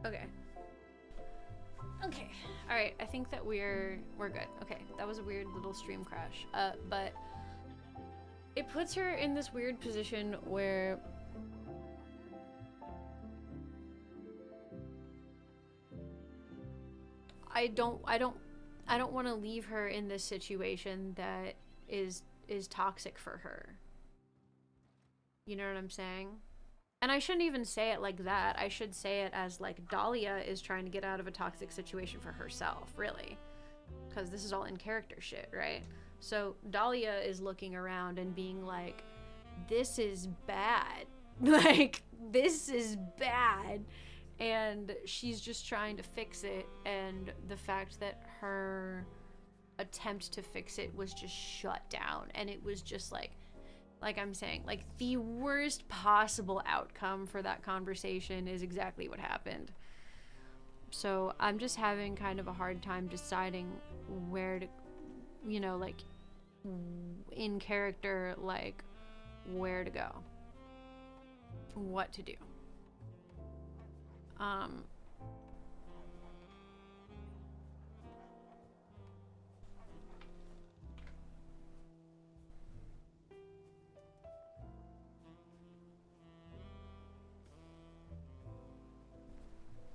Okay. Okay. All right. I think that we're good. Okay. That was a weird little stream crash. But it puts her in this weird position where I don't want to leave her in this situation that is toxic for her. You know what I'm saying? And I shouldn't even say it like that. I should say it as like Dahlia is trying to get out of a toxic situation for herself, really. Because this is all in character shit, right? So Dahlia is looking around and being like, this is bad. Like, this is bad. And she's just trying to fix it. And the fact that her attempt to fix it was just shut down. And it was just like I'm saying, like, the worst possible outcome for that conversation is exactly what happened. So I'm just having kind of a hard time deciding where to, you know, like, in character, like, where to go, what to do.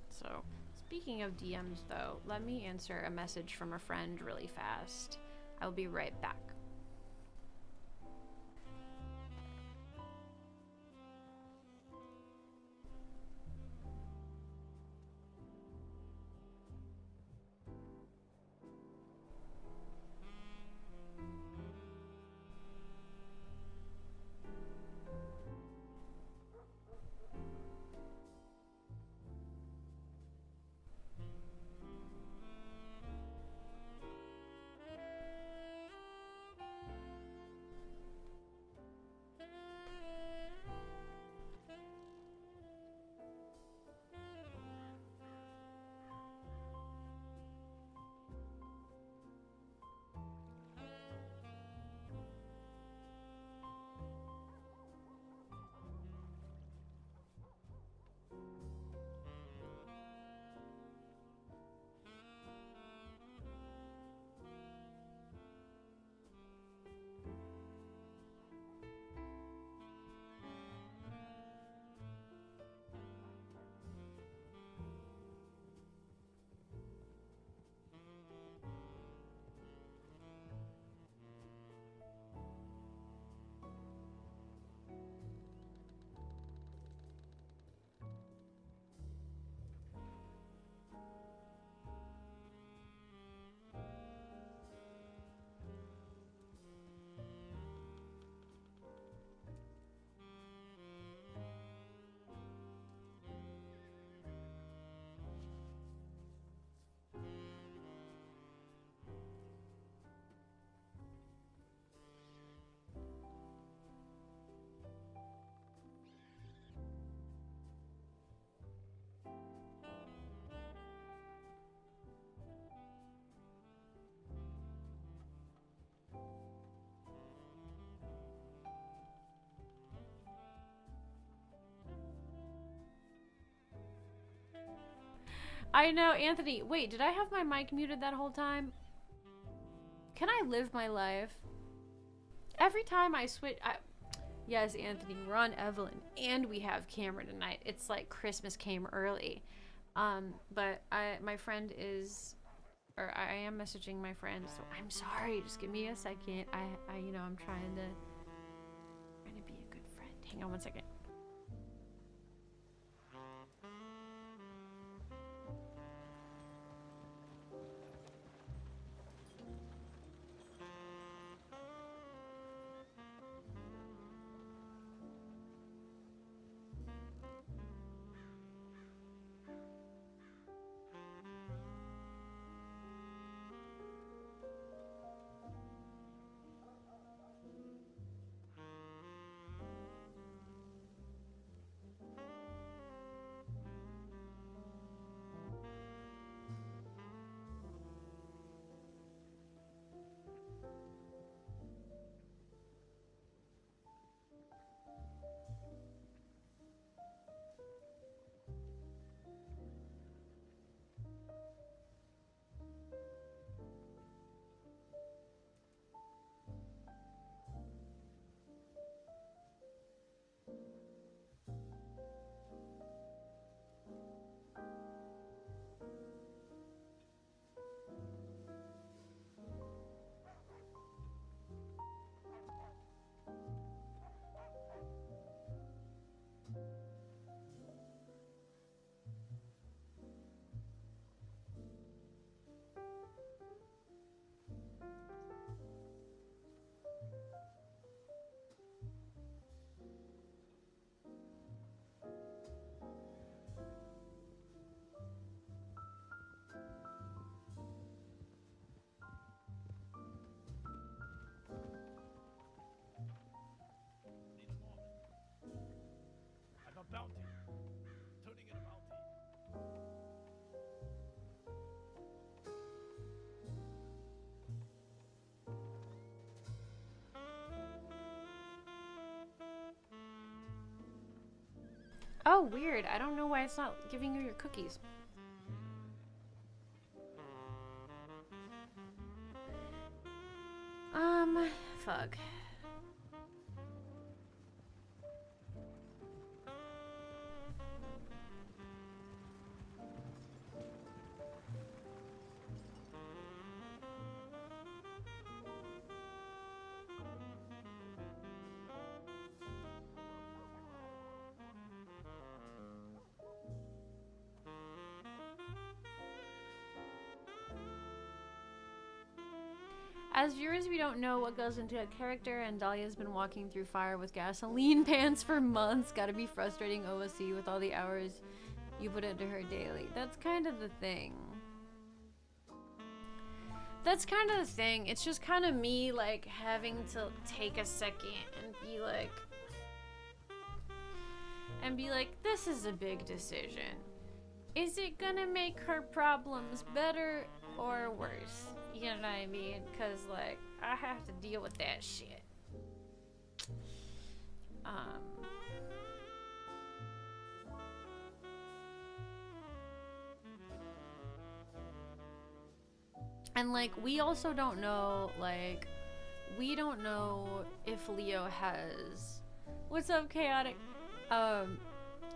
So, speaking of DMs though, let me answer a message from a friend really fast. I'll be right back. I know, Anthony. Wait, did I have my mic muted that whole time? Can I live my life? Every time I switch... Yes, Anthony, we're on Evelyn. And we have Cameron tonight. It's like Christmas came early. But my friend is... Or I am messaging my friend, so I'm sorry. Just give me a second. You know, I'm trying to be a good friend. Hang on one second. Oh, weird. I don't know why it's not giving you your cookies. Fuck. As viewers, we don't know what goes into a character, and Dahlia's been walking through fire with gasoline pants for months. Gotta be frustrating OOC with all the hours you put into her daily. That's kind of the thing. That's kind of the thing. It's just kind of me, like, having to take a second and be like, this is a big decision. Is it gonna make her problems better or worse? You know what I mean? Because, like, I have to deal with that shit. And, like, we also don't know, like, we don't know if Leo has... What's up, Chaotic?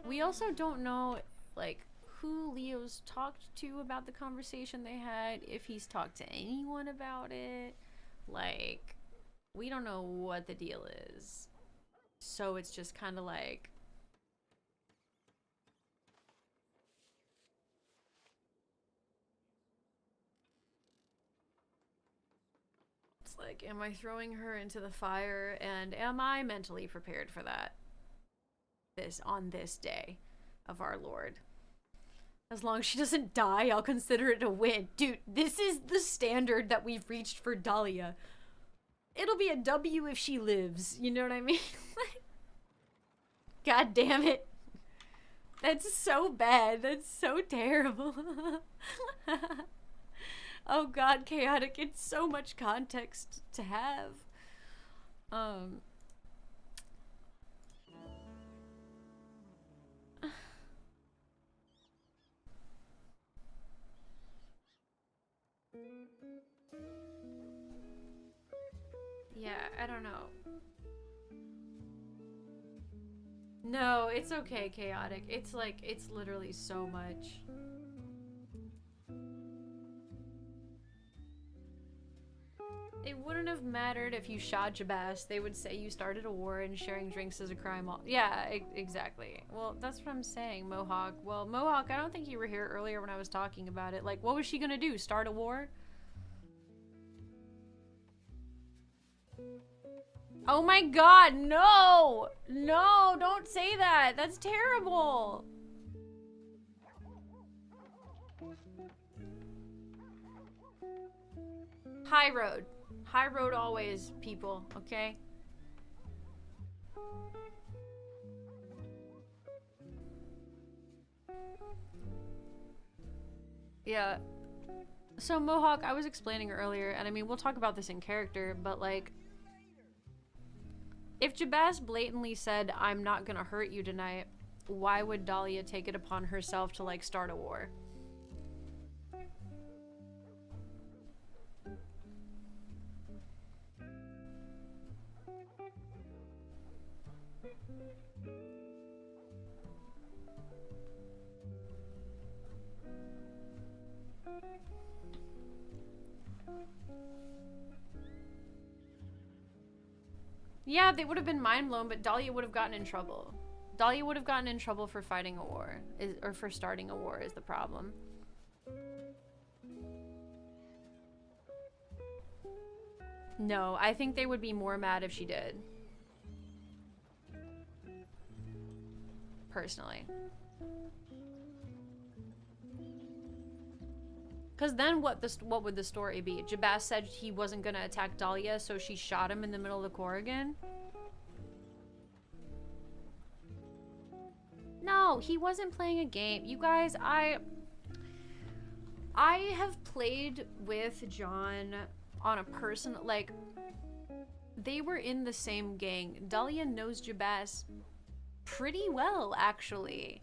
We also don't know, like, who Leo's talked to about the conversation they had, if he's talked to anyone about it. Like, we don't know what the deal is. So it's just kind of like... It's like, am I throwing her into the fire, and am I mentally prepared for that? On this day of our Lord. As long as she doesn't die, I'll consider it a win. Dude, this is the standard that we've reached for Dahlia. It'll be a W if she lives. You know what I mean? God damn it. That's so bad. That's so terrible. Oh god, Chaotic. It's so much context to have. Yeah, I don't know. No, it's okay, Chaotic. It's like, it's literally so much. It wouldn't have mattered if you shot Jabas. They would say you started a war and sharing drinks is a crime. Yeah, exactly. Well, that's what I'm saying, Mohawk. Well, Mohawk, I don't think you were here earlier when I was talking about it. Like, what was she gonna do? Start a war? Oh my god, no! No, don't say that! That's terrible! High road. High road always, people, okay? Yeah. So, Mohawk, I was explaining earlier, and I mean, we'll talk about this in character, but like... If Jabaz blatantly said, I'm not gonna hurt you tonight, why would Dahlia take it upon herself to, like, start a war? Yeah, they would have been mind blown, but Dahlia would have gotten in trouble. Dahlia would have gotten in trouble for fighting a war, or for starting a war is the problem. No, I think they would be more mad if she did. Personally. Because then what would the story be? Jabaz said he wasn't going to attack Dahlia, so she shot him in the middle of the Corrigan? No, he wasn't playing a game. You guys, I have played with John on a personal, like, they were in the same gang. Dahlia knows Jabaz pretty well, actually.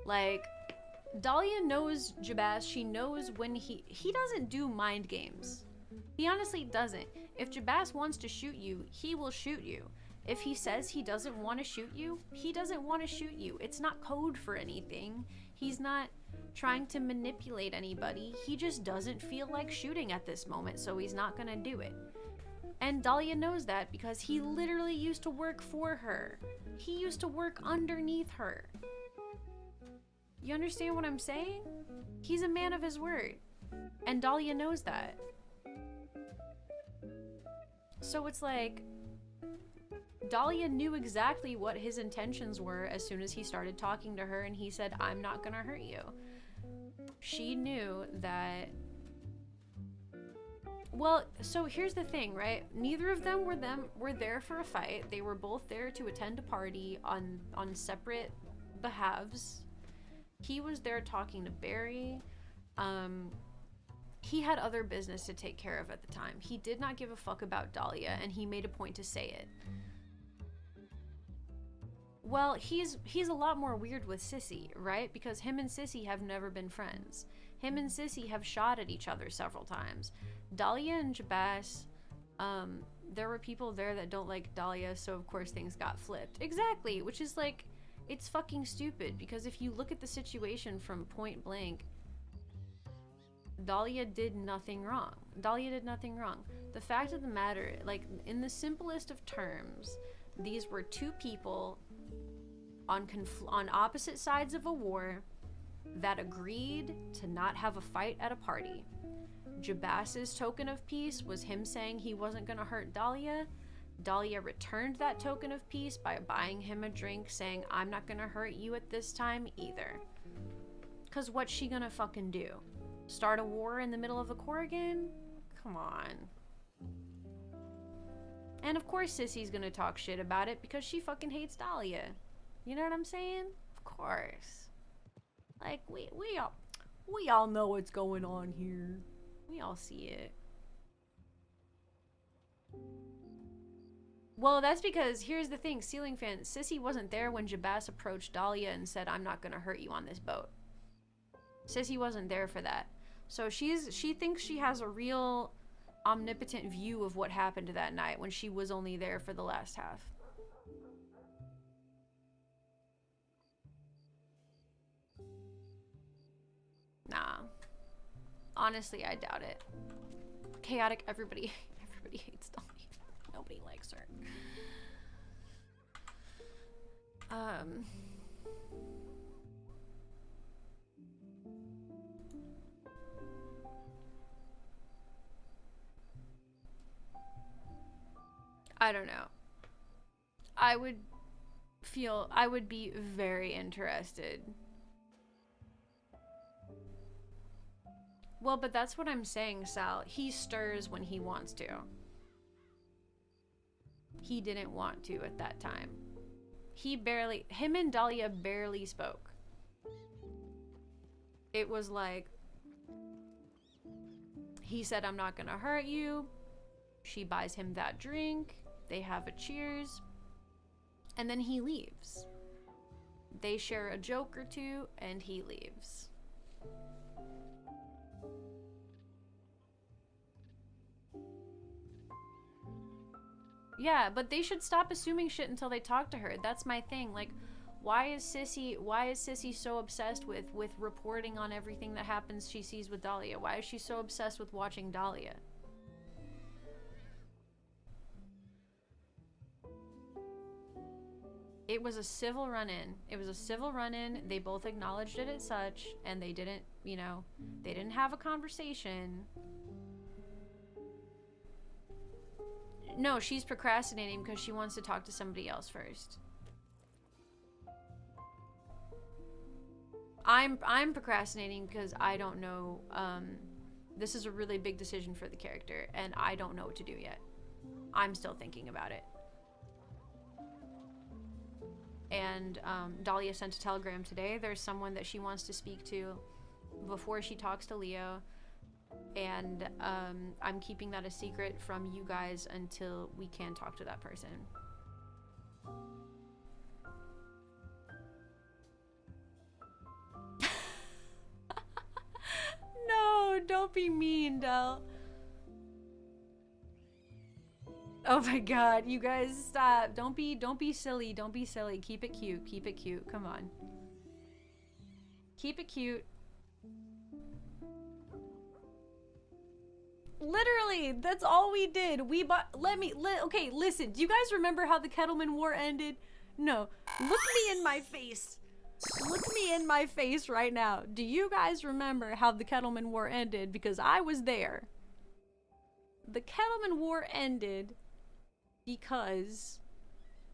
Like, Dahlia knows Jabaz. She knows when he doesn't do mind games. He honestly doesn't. If Jabaz wants to shoot you, he will shoot you. If he says he doesn't want to shoot you, he doesn't want to shoot you. It's not code for anything. He's not trying to manipulate anybody. He just doesn't feel like shooting at this moment, so he's not gonna do it. And Dahlia knows that because he literally used to work for her. He used to work underneath her. You understand what I'm saying? He's a man of his word. And Dahlia knows that. So it's like, Dahlia knew exactly what his intentions were as soon as he started talking to her and he said, I'm not gonna hurt you. She knew that... Well, so here's the thing, right? Neither of them were there for a fight. They were both there to attend a party on separate behalves. He was there talking to Barry. He had other business to take care of at the time. He did not give a fuck about Dahlia, and he made a point to say it. Well, he's a lot more weird with Sissy, right? Because him and Sissy have never been friends. Him and Sissy have shot at each other several times. Dahlia and Jabaz, there were people there that don't like Dahlia, so of course things got flipped. Exactly, which is like, it's fucking stupid, because if you look at the situation from point blank, Dahlia did nothing wrong. Dahlia did nothing wrong. The fact of the matter, like, in the simplest of terms, these were two people on opposite sides of a war that agreed to not have a fight at a party. Jabaz's token of peace was him saying he wasn't gonna hurt Dahlia. Dahlia returned that token of peace by buying him a drink, saying, I'm not gonna hurt you at this time either. Cause what's she gonna fucking do? Start a war in the middle of the Corrigan? Come on. And of course Sissy's gonna talk shit about it because she fucking hates Dahlia. You know what I'm saying? Of course. Like, we all know what's going on here. We all see it. Well, that's because, here's the thing, Ceiling Fan, Sissy wasn't there when Jabaz approached Dahlia and said, I'm not gonna hurt you on this boat. Sissy wasn't there for that. So she thinks she has a real omnipotent view of what happened that night when she was only there for the last half. Nah. Honestly, I doubt it. Chaotic, everybody hates Dahlia. Nobody likes her. I don't know. I would be very interested. Well, but that's what I'm saying, Sal. He stirs when he wants to. He didn't want to at that time. Him and Dahlia barely spoke. It was like, he said, I'm not gonna hurt you. She buys him that drink. They have a cheers. And then he leaves. They share a joke or two, and he leaves. Yeah, but they should stop assuming shit until they talk to her. That's my thing. Like, why is Sissy so obsessed with reporting on everything that happens she sees with Dahlia? Why is she so obsessed with watching Dahlia? It was a civil run-in. It was a civil run-in. They both acknowledged it as such, and they didn't, you know, they didn't have a conversation. No, she's procrastinating because she wants to talk to somebody else first. I'm procrastinating because I don't know, this is a really big decision for the character, and I don't know what to do yet. I'm still thinking about it. And Dahlia sent a telegram today. There's someone that she wants to speak to before she talks to Leo. And I'm keeping that a secret from you guys until we can talk to that person. No, don't be mean, Del. Oh my god, you guys stop. Don't be silly. Don't be silly. Keep it cute. Keep it cute. Come on. Keep it cute. Literally, that's all we did. We bought. Okay, listen. Do you guys remember how the Kettleman War ended? No. Look me in my face. Look me in my face right now. Do you guys remember how the Kettleman War ended? Because I was there. The Kettleman War ended because,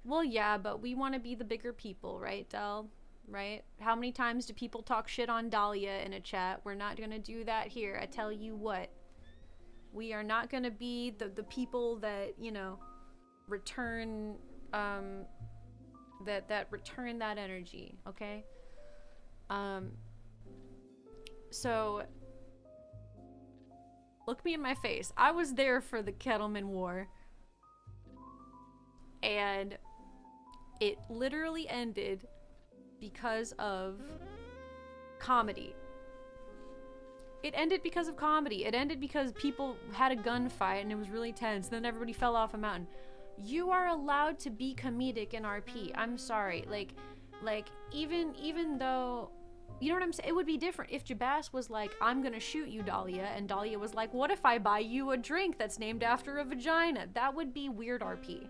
well, yeah, but we want to be the bigger people, right, Del? Right? How many times do people talk shit on Dahlia in a chat? We're not gonna do that here. I tell you what. We are not gonna be the people that, you know, return, that return that energy, okay? So, look me in my face. I was there for the Kettleman War. And it literally ended because of comedy. It ended because of comedy. It ended because people had a gunfight and it was really tense. Then everybody fell off a mountain. You are allowed to be comedic in RP. I'm sorry. Like even though, you know what I'm saying? It would be different if Jabas was like, I'm gonna shoot you, Dahlia, and Dahlia was like, what if I buy you a drink that's named after a vagina? That would be weird RP.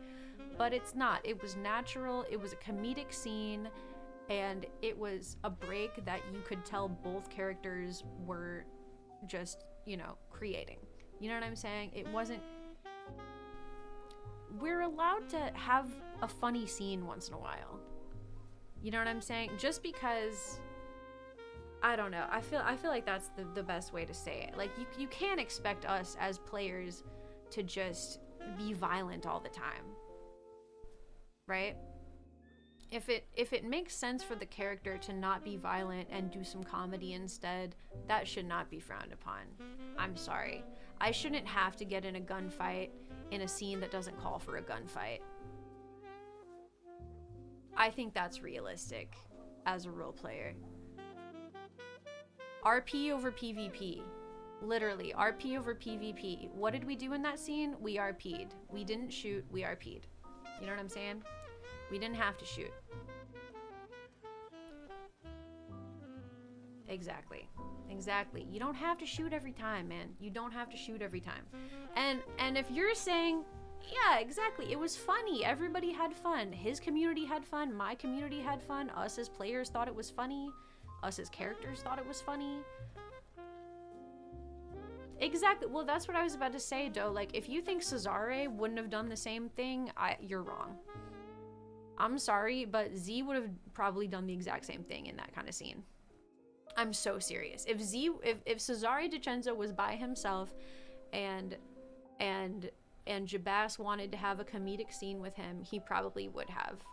But it's not. It was natural. It was a comedic scene. And it was a break that you could tell both characters were just, you know, creating. You know what I'm saying? It wasn't... We're allowed to have a funny scene once in a while. You know what I'm saying? Just because... I don't know. I feel like that's the best way to say it. Like, you can't expect us as players to just be violent all the time. Right? If it makes sense for the character to not be violent and do some comedy instead, that should not be frowned upon. I'm sorry. I shouldn't have to get in a gunfight in a scene that doesn't call for a gunfight. I think that's realistic as a role player. RP over PvP. Literally, RP over PvP. What did we do in that scene? We RP'd. We didn't shoot, we RP'd. You know what I'm saying? We didn't have to shoot. Exactly. Exactly. You don't have to shoot every time, man. You don't have to shoot every time. And if you're saying, yeah, exactly, it was funny. Everybody had fun. His community had fun. My community had fun. Us as players thought it was funny. Us as characters thought it was funny. Exactly. Well, that's what I was about to say, Doe. Like, if you think Cesare wouldn't have done the same thing, you're wrong. I'm sorry, but Z would have probably done the exact same thing in that kind of scene. I'm so serious. If Cesare DiCenzo was by himself and Jabas wanted to have a comedic scene with him, he probably would have.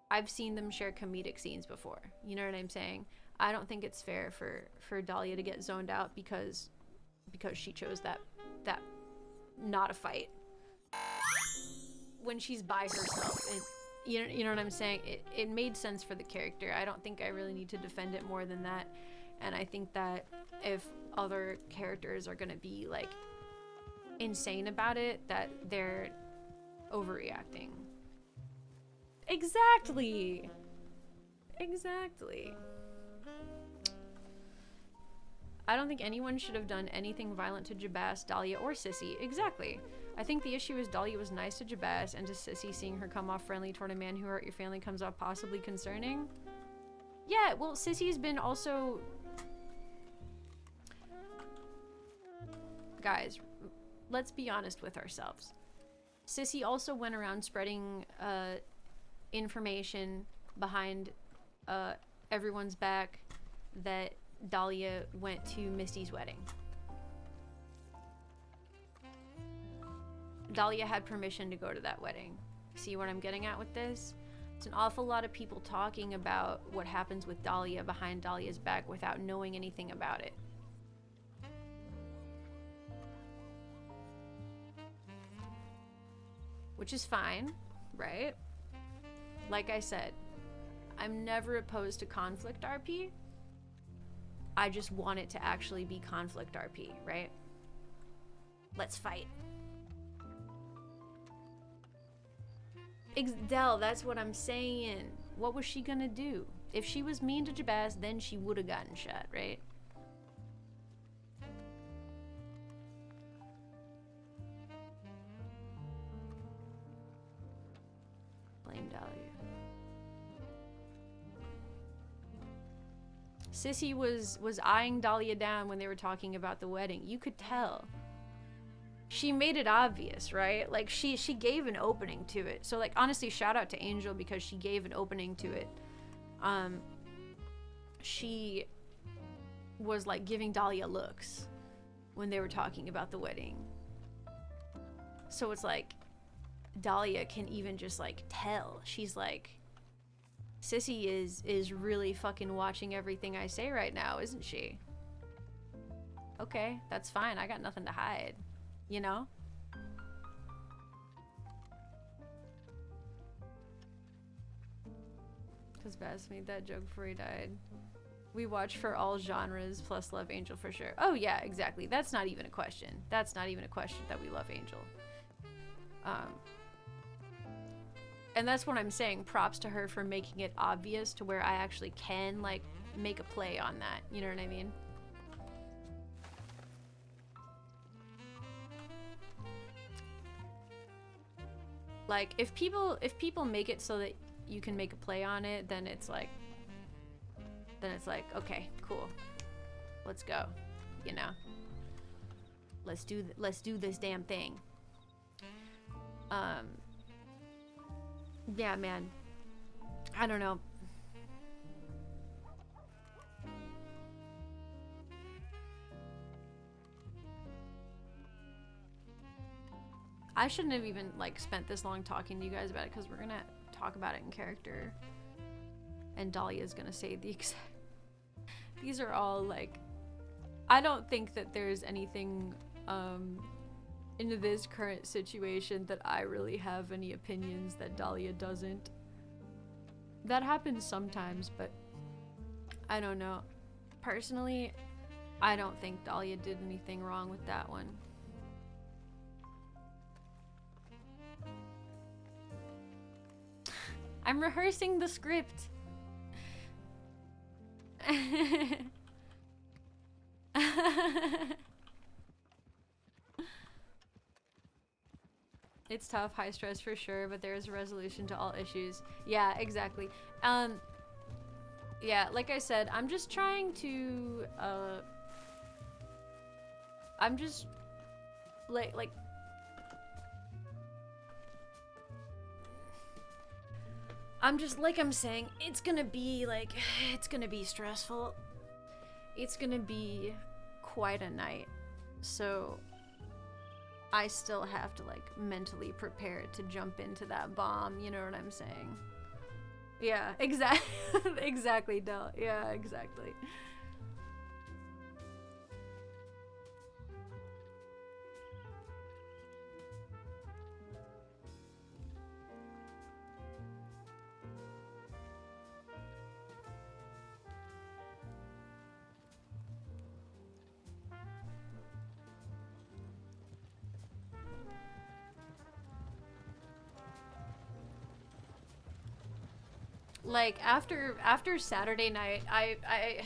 I've seen them share comedic scenes before. You know what I'm saying? I don't think it's fair for Dahlia to get zoned out because she chose that not a fight when she's by herself. And you know what I'm saying? It made sense for the character. I don't think I really need to defend it more than that. And I think that if other characters are gonna be like insane about it, that they're overreacting. Exactly. Exactly. I don't think anyone should have done anything violent to Jabas, Dahlia, or Sissy. Exactly. I think the issue is Dahlia was nice to Jabas, and to Sissy, seeing her come off friendly toward a man who hurt your family comes off possibly concerning. Yeah, well, Sissy's been also... Guys, let's be honest with ourselves. Sissy also went around spreading information behind everyone's back that Dahlia went to Misty's wedding. Dahlia had permission to go to that wedding. See what I'm getting at with this? It's an awful lot of people talking about what happens with Dahlia behind Dahlia's back without knowing anything about it. Which is fine, right? Like I said, I'm never opposed to conflict RP. I just want it to actually be conflict RP, right? Let's fight. Dell, that's what I'm saying. What was she gonna do? If she was mean to Jabaz, then she would have gotten shot, right? Blame Dahlia. Sissy was eyeing Dahlia down when they were talking about the wedding. You could tell. She made it obvious, right? Like, she gave an opening to it. So, like, honestly, shout out to Angel because she gave an opening to it. She was, like, giving Dahlia looks when they were talking about the wedding. So it's like, Dahlia can even just, like, tell. She's like, Sissy is really fucking watching everything I say right now, isn't she? Okay, that's fine. I got nothing to hide. You know? Because Bass made that joke before he died. We watch for all genres plus love Angel for sure. Oh yeah, exactly. That's not even a question. That's not even a question that we love Angel. And that's what I'm saying. Props to her for making it obvious to where I actually can, like, make a play on that. You know what I mean? Like, if people make it so that you can make a play on it, then it's like, okay, cool, let's go, you know, let's do this damn thing. Yeah, man, I don't know. I shouldn't have even, like, spent this long talking to you guys about it, because we're gonna talk about it in character. And Dahlia's gonna say the exact... These are all, like... I don't think that there's anything, in this current situation that I really have any opinions that Dahlia doesn't. That happens sometimes, but... I don't know. Personally, I don't think Dahlia did anything wrong with that one. I'm rehearsing the script. It's tough, high stress for sure, but there is a resolution to all issues. Yeah, exactly. Yeah, like I said, I'm just trying to, I'm just, like, I'm just, like I'm saying, it's gonna be, like, it's gonna be stressful. It's gonna be quite a night. So, I still have to, like, mentally prepare to jump into that bomb, you know what I'm saying? Yeah, exactly, Del. Yeah, exactly. Like, after Saturday night, I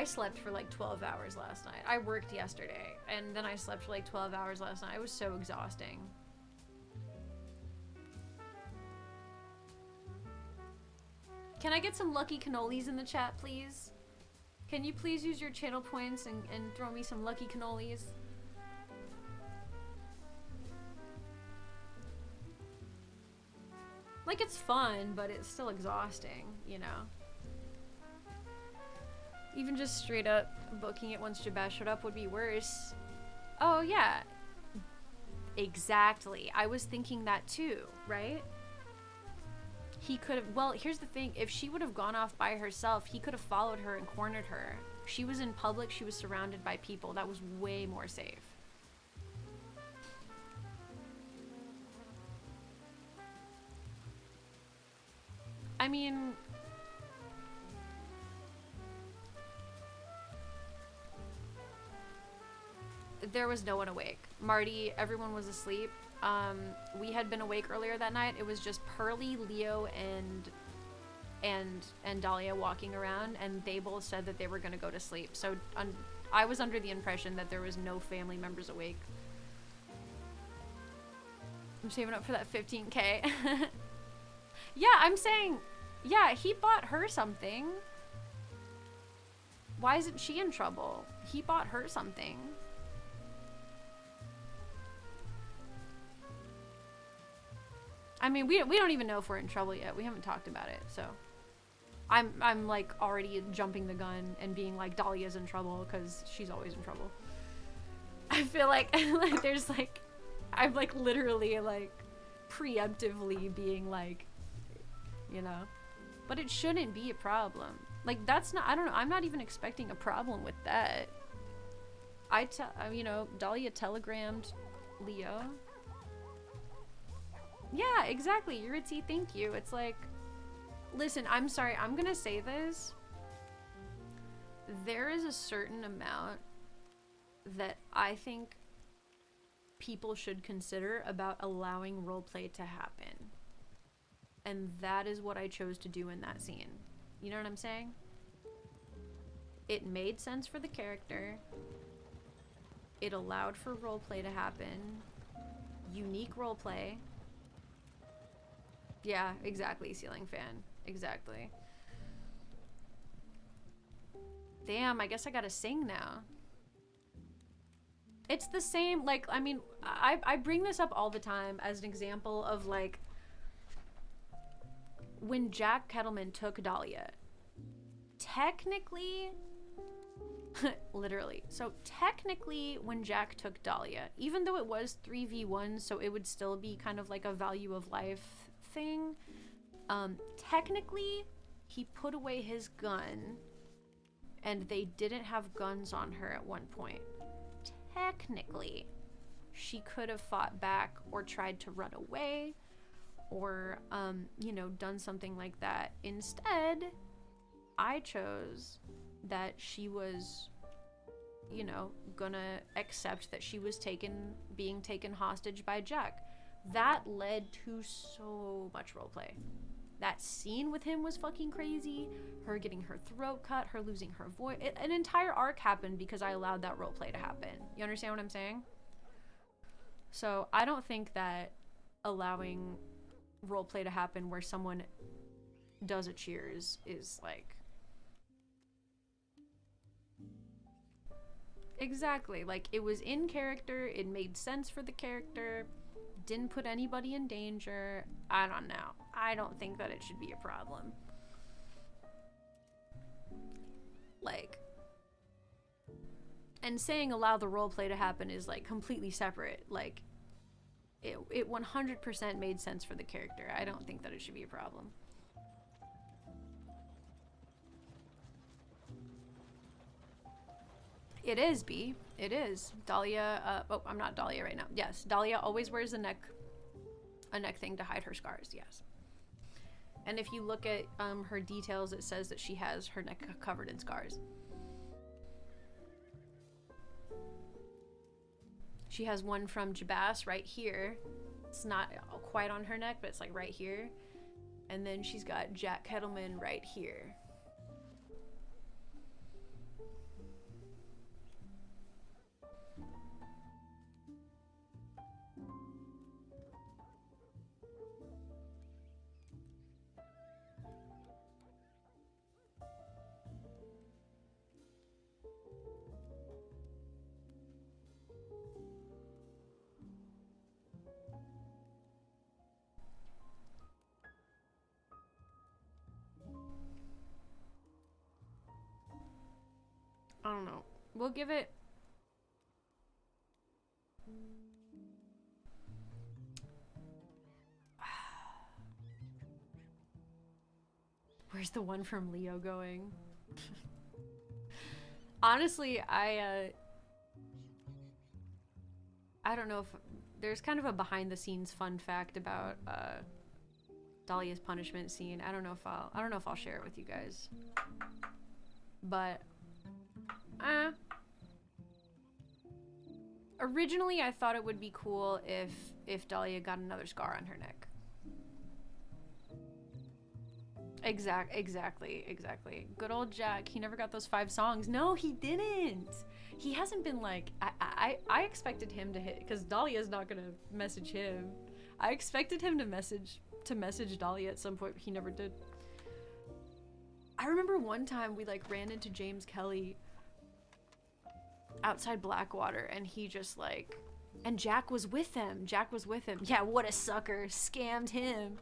slept for like 12 hours last night. I worked yesterday, and then I slept for like 12 hours last night. It was so exhausting. Can I get some lucky cannolis in the chat, please? Can you please use your channel points and throw me some lucky cannolis? Like, it's fun, but it's still exhausting, you know? Even just straight up booking it once Jabaz showed up would be worse. Oh, yeah. Exactly. I was thinking that too, right? He could have, well, here's the thing. If she would have gone off by herself, he could have followed her and cornered her. She was in public. She was surrounded by people. That was way more safe. I mean, There was no one awake. Marty, everyone was asleep. We had been awake earlier that night. It was just Pearly, Leo, and Dahlia walking around, and they both said that they were gonna go to sleep. So I was under the impression that there was no family members awake. I'm saving up for that 15K. Yeah, I'm saying, yeah, he bought her something. Why isn't she in trouble? He bought her something. I mean, we don't even know if we're in trouble yet. We haven't talked about it, so I'm like already jumping the gun and being like Dahlia's in trouble because she's always in trouble. I feel like there's like I'm like literally like preemptively being like, you know, but it shouldn't be a problem. Like that's not, I don't know, I'm not even expecting a problem with that. You know, Dahlia telegrammed Leo. Yeah, exactly. Yuritsi, thank you. It's like, listen, I'm sorry, I'm gonna say this. There is a certain amount that I think people should consider about allowing roleplay to happen. And that is what I chose to do in that scene. You know what I'm saying? It made sense for the character. It allowed for roleplay to happen. Unique roleplay. Yeah, exactly, ceiling fan. Exactly. Damn, I guess I gotta sing now. It's the same, like, I mean, I bring this up all the time as an example of, like, when Jack Kettleman took Dahlia. Technically, literally, so technically when Jack took Dahlia, even though it was 3v1, so it would still be kind of like a value of life thing, technically he put away his gun and they didn't have guns on her at one point. Technically she could have fought back or tried to run away or you know, done something like that. Instead, I chose that she was, you know, gonna accept that she was being taken hostage by Jack. That led to so much roleplay. That scene with him was fucking crazy. Her getting her throat cut, her losing her voice. An entire arc happened because I allowed that roleplay to happen. You understand what I'm saying? So I don't think that allowing roleplay to happen where someone does a cheers is like... Exactly. Like, it was in character, it made sense for the character, didn't put anybody in danger. I don't know. I don't think that it should be a problem. Like, and saying allow the roleplay to happen is like completely separate. Like, it 100% made sense for the character. I don't think that it should be a problem. It is, B. It is. Dahlia, oh, I'm not Dahlia right now. Yes, Dahlia always wears a neck thing to hide her scars, yes. And if you look at her details, it says that she has her neck covered in scars. She has one from Jabas right here. It's not quite on her neck, but it's like right here. And then she's got Jack Kettleman right here. I don't know. We'll give it... Where's the one from Leo going? Honestly, I don't know if... There's kind of a behind-the-scenes fun fact about Dahlia's punishment scene. I don't know if I'll share it with you guys. But Originally, I thought it would be cool if Dahlia got another scar on her neck. Exactly. Good old Jack. He never got those 5 songs. No, he didn't. He hasn't been like I expected him to hit because Dahlia's not gonna message him. I expected him to message Dahlia at some point. He never did. I remember one time we like ran into James Kelly outside Blackwater, and he just like, and Jack was with him. Yeah, what a sucker. Scammed him.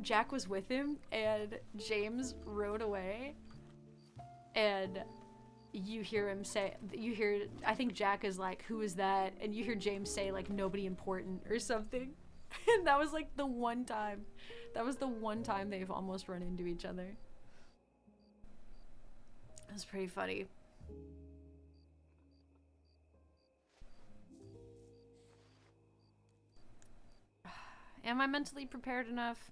Jack was with him, and James rode away, and you hear him say, I think Jack is like, who is that? And you hear James say like, nobody important or something. And that was like the one time they've almost run into each other. It was pretty funny. Am I mentally prepared enough?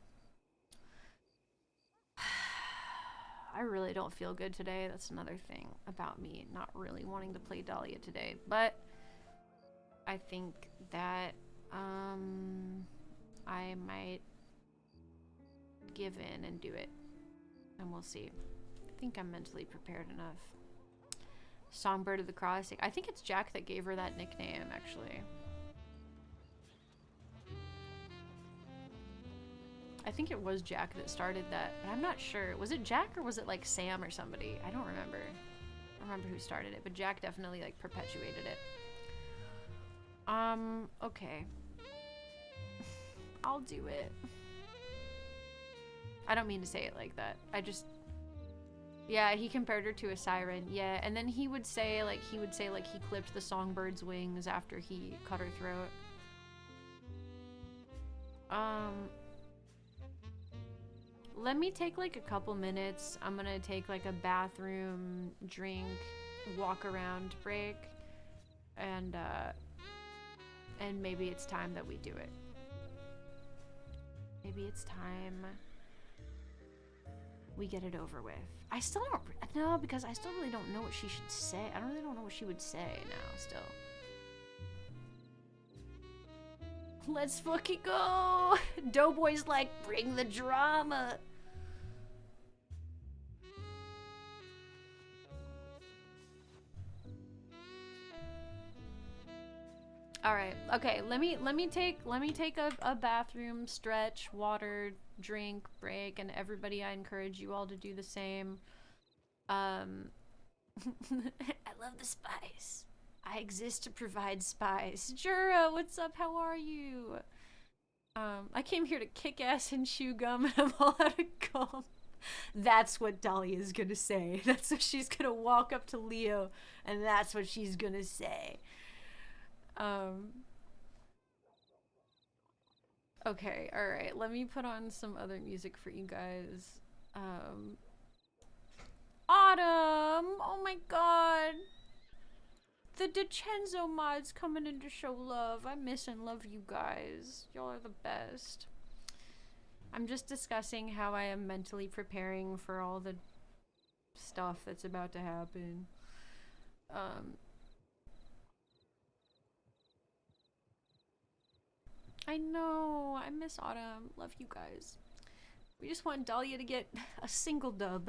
I really don't feel good today. That's another thing about me not really wanting to play Dahlia today. But I think that I might give in and do it. And we'll see. I think I'm mentally prepared enough. Songbird of the Crossing. I think it's Jack that gave her that nickname, actually. I think it was Jack that started that, but I'm not sure. Was it Jack or was it like Sam or somebody? I don't remember. I don't remember who started it, but Jack definitely like perpetuated it. Okay. I'll do it. I don't mean to say it like that. I just, yeah, he compared her to a siren. Yeah, and then he would say like he clipped the songbird's wings after he cut her throat. Let me take like a couple minutes. I'm gonna take like a bathroom, drink, walk around break, and maybe it's time that we do it. Maybe it's time we get it over with. I still don't know, because I still really don't know what she should say. I really don't know what she would say now still. Let's fucking go! Doughboy's like, bring the drama! Alright, okay, let me take a bathroom, stretch, water, drink, break, and everybody, I encourage you all to do the same. I love the spice. I exist to provide spice. Jura, what's up? How are you? I came here to kick ass and chew gum, and I'm all out of gum. That's what Dahlia's gonna say. That's what she's gonna walk up to Leo, and that's what she's gonna say. Okay, alright. Let me put on some other music for you guys. Autumn! Oh my god! The DiCenzo mod's coming in to show love. I miss and love you guys. Y'all are the best. I'm just discussing how I am mentally preparing for all the stuff that's about to happen. I know. I miss Autumn. Love you guys. We just want Dahlia to get a single dub.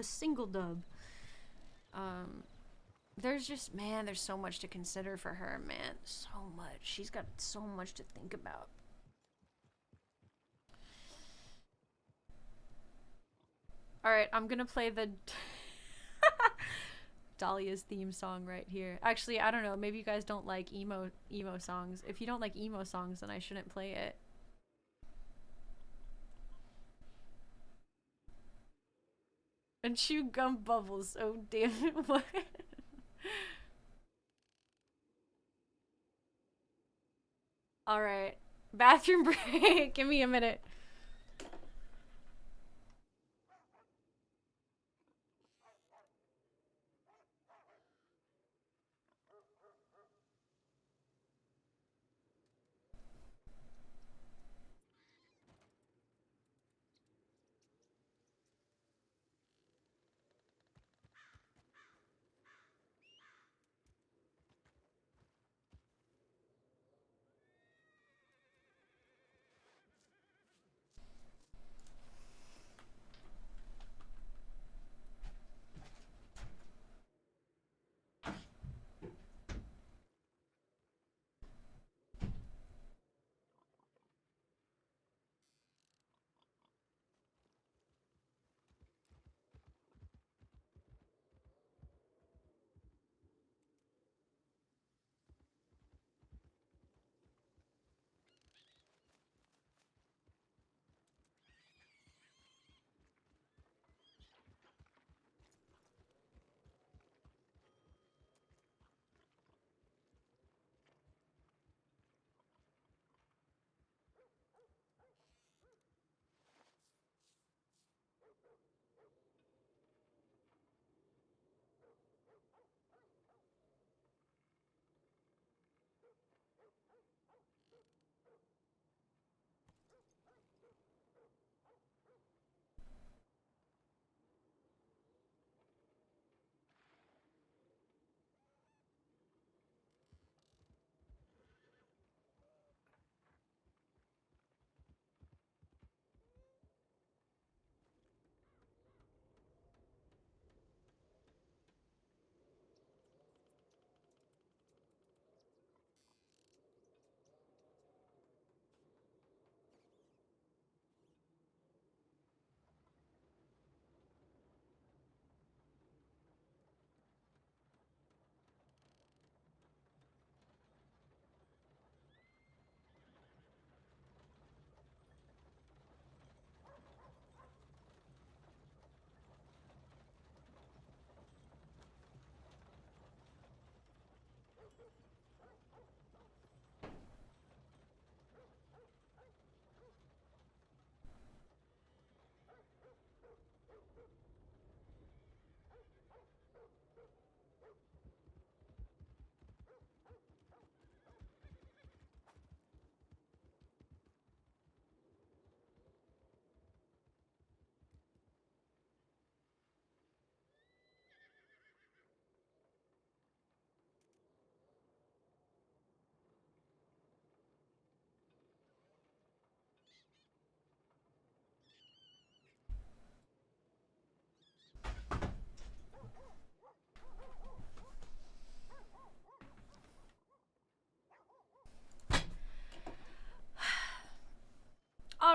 There's just, man, there's so much to consider for her, man. So much. She's got so much to think about. Alright, I'm gonna play the Dahlia's theme song right here. Actually, I don't know. Maybe you guys don't like emo songs. If you don't like emo songs, then I shouldn't play it. And chew gum bubbles. Oh, damn it. What? Alright. Bathroom break. Give me a minute.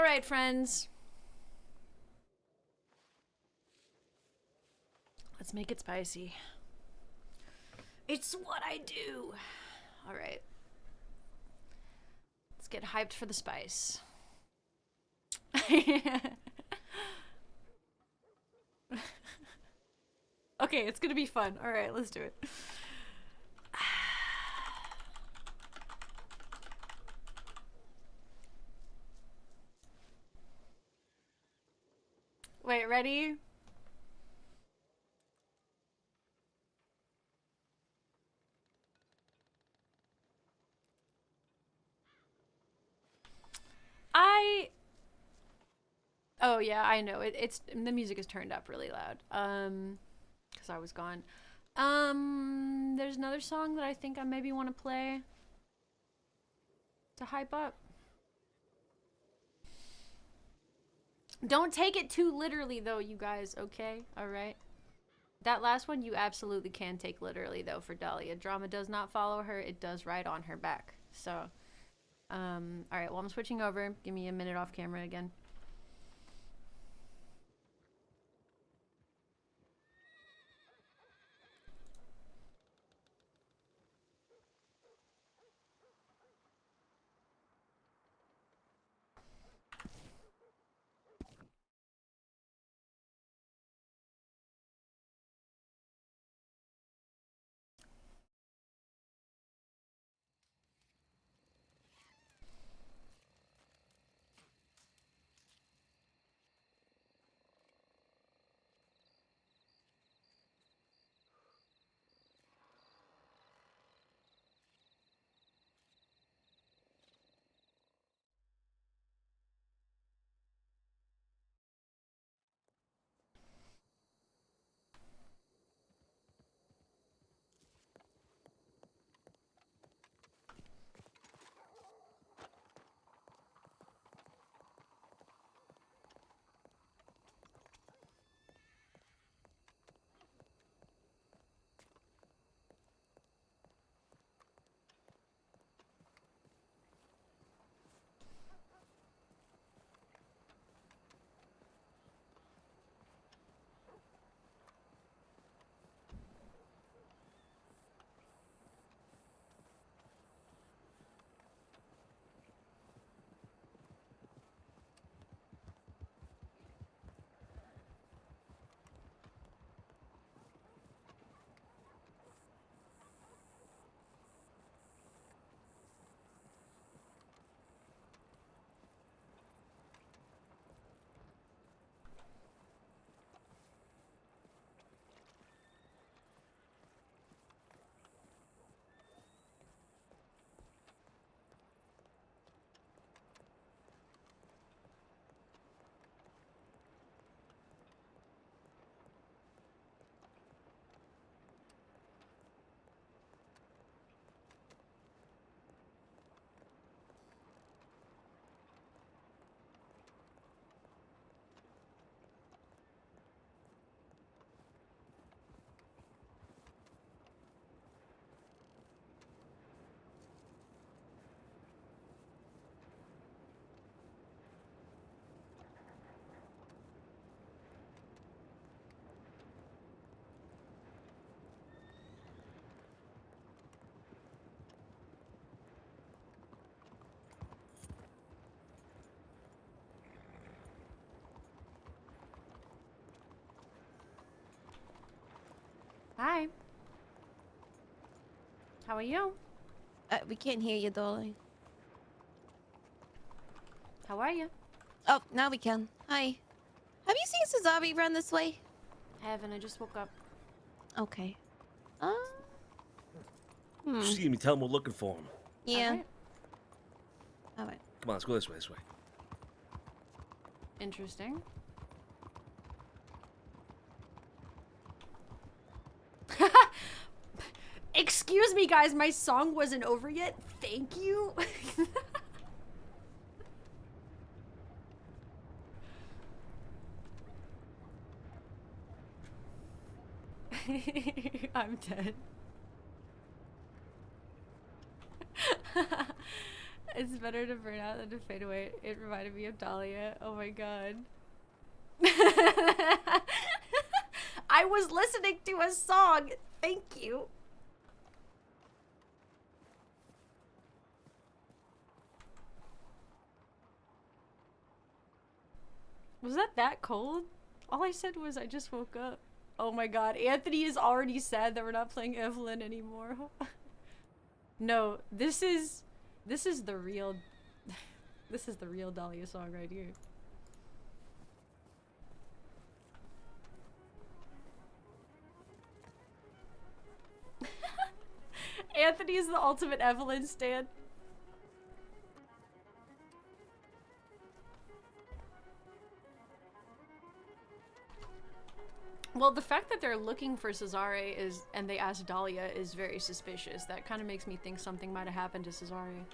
right, friends. Let's make it spicy. It's what I do. All right. Let's get hyped for the spice. Okay, it's gonna be fun. All right, let's do it. Wait, ready? Oh yeah, I know. It's the music is turned up really loud. Cause I was gone. There's another song that I think I maybe want to play to hype up. Don't take it too literally though, you guys, okay? Alright. That last one you absolutely can take literally though for Dahlia. Drama does not follow her, it does ride on her back. So, alright, well I'm switching over. Give me a minute off camera again. Hi. How are you? We can't hear you, darling. How are you? Oh, now we can. Hi. Have you seen Sazabi run this way? Haven't. I just woke up. Okay. See me, tell him we're looking for him. Yeah. Alright. Alright. Come on, let's go this way, Interesting. Excuse me, guys. My song wasn't over yet. Thank you. I'm dead. It's better to burn out than to fade away. It reminded me of Dahlia. Oh my god. I was listening to a song. Thank you. Was that cold? All I said was I just woke up. Oh my god, Anthony is already sad that we're not playing Evelyn anymore. No, this is the real this is the real Dahlia song right here. Anthony is the ultimate Evelyn stan. Well, the fact that they're looking for Cesare and they asked Dahlia is very suspicious. That kind of makes me think something might have happened to Cesare.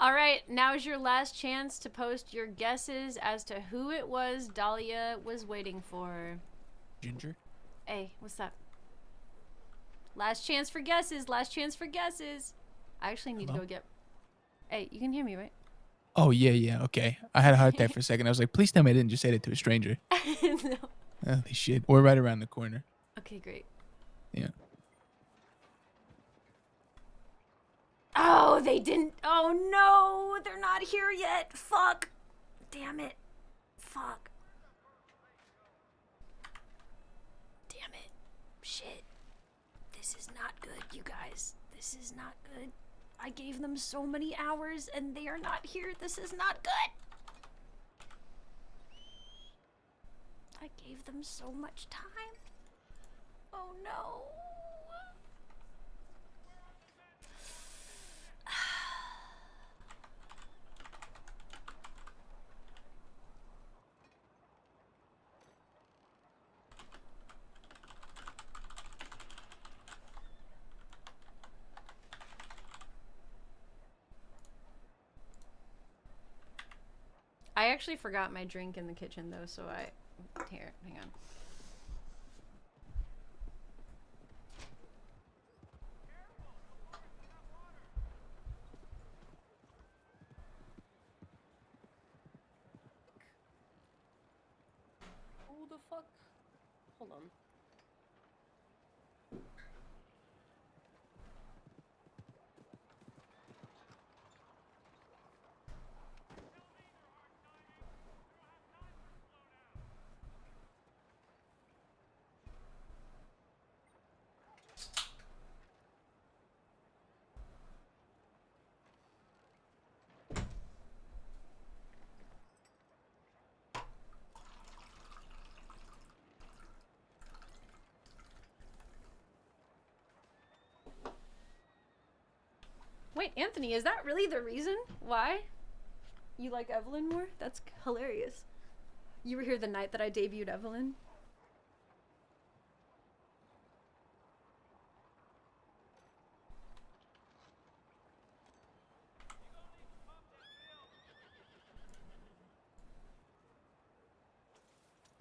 Alright, now's your last chance to post your guesses as to who it was Dahlia was waiting for. Ginger? Hey, what's up? Last chance for guesses, last chance for guesses. I actually need to go get... Hey, you can hear me, right? Oh, yeah, okay. I had a heart attack for a second. I was like, please tell me I didn't just say that to a stranger. No. Holy shit. We're right around the corner. Okay, great. Yeah. Oh, they didn't. Oh no, they're not here yet. Fuck. Damn it. Fuck. Damn it. Shit. This is not good, you guys. This is not good. I gave them so many hours and they are not here. This is not good. I gave them so much time. Oh no. I actually forgot my drink in the kitchen though, so here, hang on. Who the fuck? Hold on. Wait, Anthony, is that really the reason why you like Evelyn more? That's hilarious. You were here the night that I debuted Evelyn?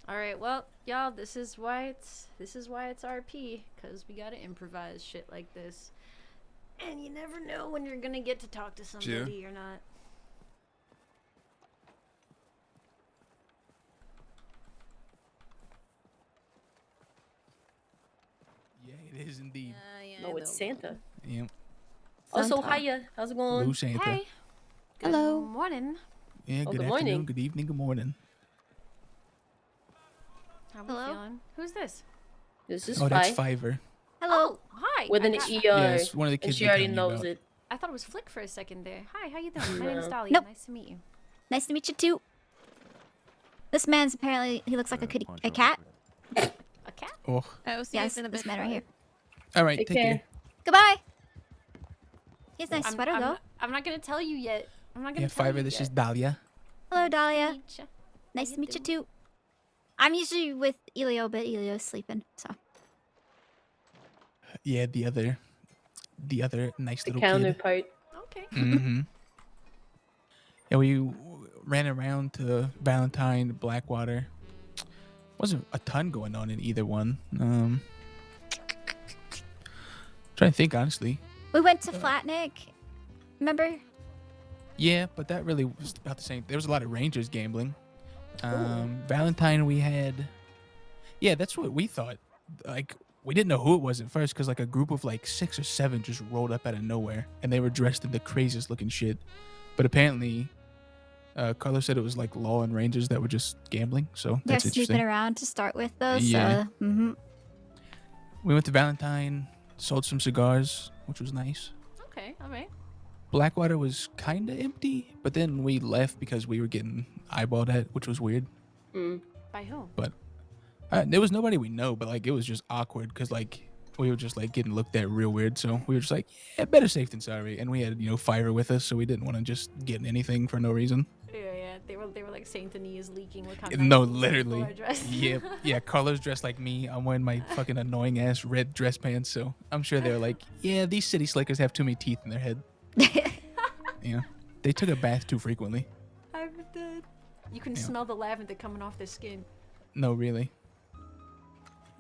Alright, well, y'all, this is why it's RP, because we gotta improvise shit like this. And you never know when you're gonna get to talk to somebody or not. Yeah, it is indeed. No, it's Santa. Yeah. Also, Santa. hiya. How's it going? Blue Santa. Hey. Good Hello. morning. Yeah, Oh, good good afternoon, morning. good evening, good morning. How we Hello? feeling? Who's this? This is Oh, that's Fi Fiverr. Hello. Oh, hi. with I an got- ER, Yeah, it's one of the and kids she we're already telling you knows about. it. I thought it was Flick for a second there. Hi, how you doing? My name's No. Dahlia. Nope. Nice to meet you. Nice to meet you too. This man's apparently he looks like a cat. A cat? Oh, I will see Yes, you in a bit. this man right here. all right, Take take care. care. Goodbye. He has a nice I'm, sweater I'm, though. not- I'm not gonna tell you yet. I'm not gonna Yeah, tell you Fiverr, this yet. is Dahlia. Hello, Dahlia. Meet ya. Nice you to meet you doing? too. I'm usually with Elio, but Elio's sleeping, so. Yeah, the other nice The little kid. counterpart. Okay. Mm-hmm. Yeah, we ran around to Valentine, Blackwater. Wasn't a ton going on in either one. Trying to think honestly. We went to Flatnick. Remember? Yeah, but that really was about the same. There was a lot of Rangers gambling. Valentine, we had. Yeah, that's what we thought. Like, we didn't know who it was at first because like a group of like 6 or 7 just rolled up out of nowhere and they were dressed in the craziest looking shit. But apparently, Carlos said it was like Law and Rangers that were just gambling. So They're that's snooping interesting. around to start with, though. Yeah. So, mm-hmm. We went to Valentine, sold some cigars, which was nice. Okay. All right. Blackwater was kind of empty, but then we left because we were getting eyeballed at, which was weird. Mm. By whom? But there was nobody we know, but like it was just awkward because like we were just like getting looked at real weird. So we were just like, yeah, better safe than sorry. And we had Fiverr with us, so we didn't want to just get anything for no reason. Yeah. They were like Saint Denis is leaking. Look how No, nice these literally. people are dressed. Yeah, yeah. Carlos dressed like me. I'm wearing my fucking annoying ass red dress pants. So I'm sure they were like, yeah, these city slickers have too many teeth in their head. Yeah, they took a bath too frequently. I'm dead. You can Yeah. smell the lavender coming off their skin. No, really.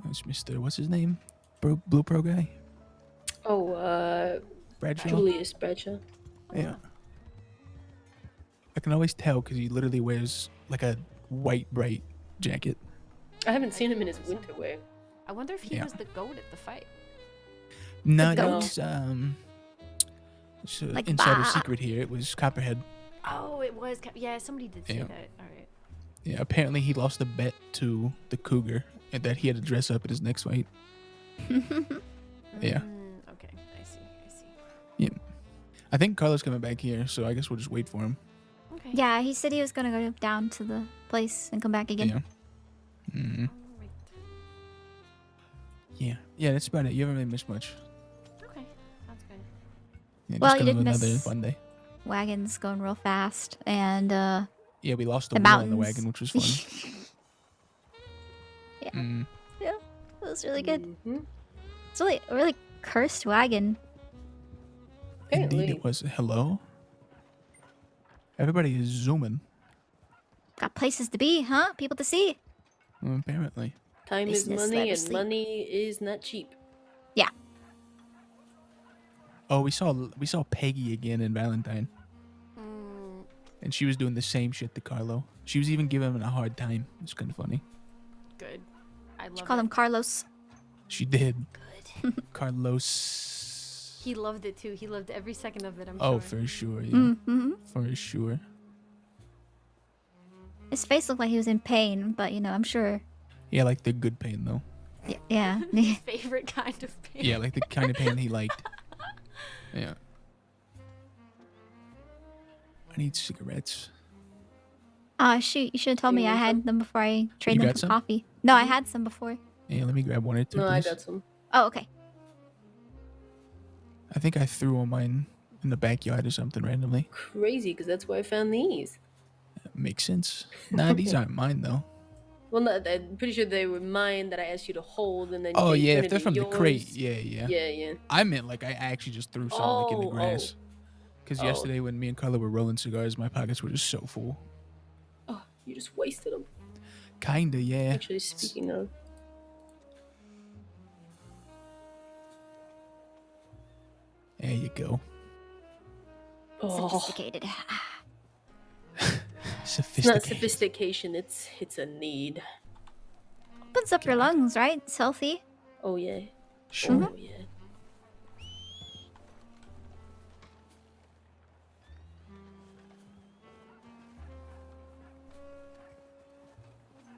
That's Mr. What's his name? Blue Pro guy? Oh, Bradshaw? Julius Bradshaw. Yeah. I can always tell because he literally wears like a white, bright jacket. I haven't seen him in his winter wear. I wonder if he Yeah. was the goat at the fight. No, that goat? was it's an Like insider Bob. secret here. It was Copperhead. Oh, it was. Yeah, somebody did say Yeah. that. All right. Yeah, apparently he lost a bet to the Cougar and that he had to dress up at his next fight. Yeah. Okay, I see. I think Carlos coming back here, so I guess we'll just wait for him. Okay. Yeah, he said he was gonna go down to the place and come back again. Yeah. Mm-hmm. All right. Yeah, that's about it. You haven't really missed much. Okay, sounds good. Yeah, Well, just you kind of did another miss- fun day. Wagons going real fast, and Yeah, we lost the the wheel on the mountains. wagon, which was fun. Yeah. Mm. it was really good. Mhm. It's really a really cursed wagon. Indeed, Apparently. it was. Hello? Everybody is zooming. Got places to be, huh? People to see. Apparently. Time is Business money, let her and sleep. money is not cheap. Oh, we saw Peggy again in Valentine, Mm, and she was doing the same shit to Carlo. She was even giving him a hard time. It's kind of funny. good. I love She called it. him Carlos. She did. Good. Carlos. He loved it too. He loved every second of it. I'm Oh, sure. for sure. Yeah. Mm-hmm. For sure. His face looked like he was in pain, but I'm sure. Yeah, like the good pain though. Yeah. His favorite kind of pain. Yeah, like the kind of pain he liked. Yeah. I need cigarettes. Shoot! You should have told me I had them before I traded You them got for some? coffee. No, I had some before. Yeah, let me grab one or two. No, I please. got some. Oh, okay. I think I threw all mine in the backyard or something randomly. Crazy, because that's where I found these. Makes sense. Nah, these aren't mine though. Well, no, I'm pretty sure they were mine that I asked you to hold, and then Oh they yeah, turned if they're into from the crate, yours. yeah. Yeah. I meant like I actually just threw some like in the Oh, grass. Because Oh. yesterday when me and Carla were rolling cigars, my pockets were just so full. Oh, you just wasted them. Kinda, yeah. Actually, speaking of, There you go. oh, Sophisticated. it's not Sophisticated. sophistication. It's a need. Opens up your lungs, right? It's healthy. Oh yeah. Sure. Oh, yeah.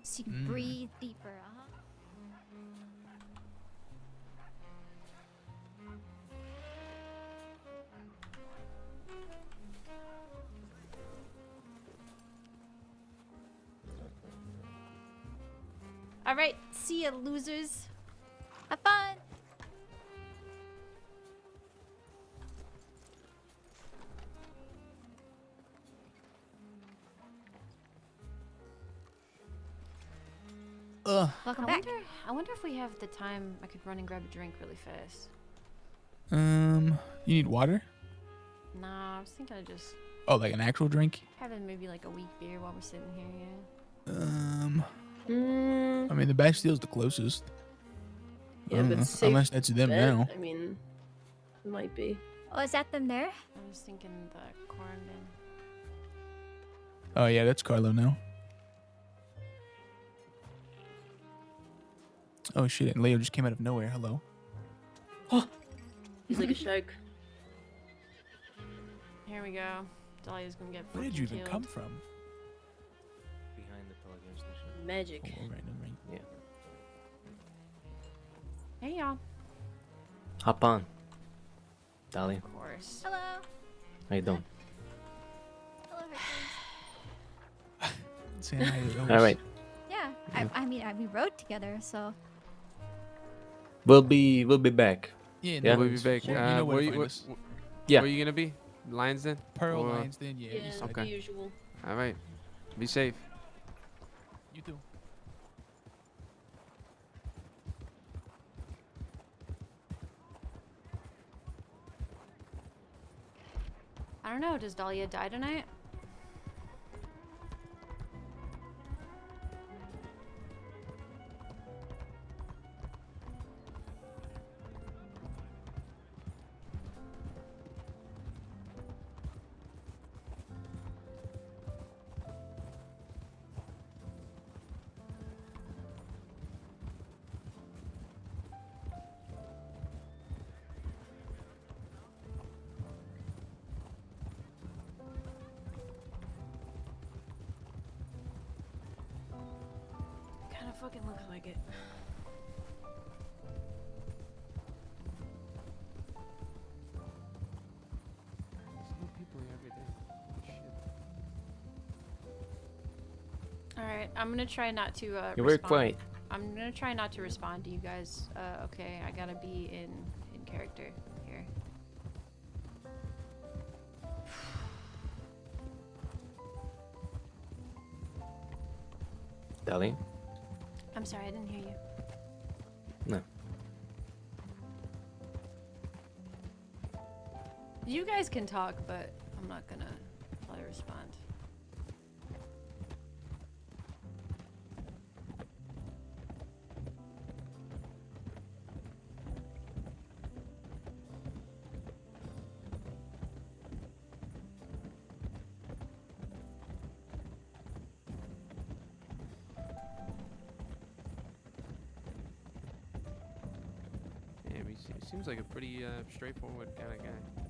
So you can breathe deeper, All right, see ya, losers. Have fun. Welcome I back. wonder if we have the time. I could run and grab a drink really fast. You need water? Nah, I was thinking of just Oh, like an actual drink? having maybe like a weak beer while we're sitting here. Yeah. Mm, I mean, the Bastile's the closest. yeah, but safe Unless that's them bet. now. I mean, it might be. Oh, is that them there? I was thinking the corn bin. Oh yeah, that's Carlo now. Oh shit, and Leo just came out of nowhere. Hello. He's like a shark. Here we go. Dahlia's gonna get Where did fucking you even killed. come from? Behind the telegram station. Magic. Oh, all right, all right. Yeah. Hey y'all. Hop on. Dahlia, Of course. Hello. how you doing? Hello, Hercules. Saying hi to those. All right. Yeah. I mean, we rode together, so. We'll be back. Yeah, Yeah. no We'll be worries. back. You know where Where to you, find where, us. Yeah. where you gonna be? Lions Den? Pearl Or- Lions, then yeah. Yeah, East side. Okay. the usual. All right. Be safe. You too. I don't know. Does Dahlia die tonight? Kind of fucking looks like it. There's new people here every day. Shit. All right, I'm gonna try not to. You were respond. quiet. I'm gonna try not to respond to you guys. Okay, I gotta be in character here. Dahlia? I'm sorry, I didn't hear you. No. You guys can talk, but I'm not gonna probably respond. Yeah, he seems like a pretty straightforward kind of guy.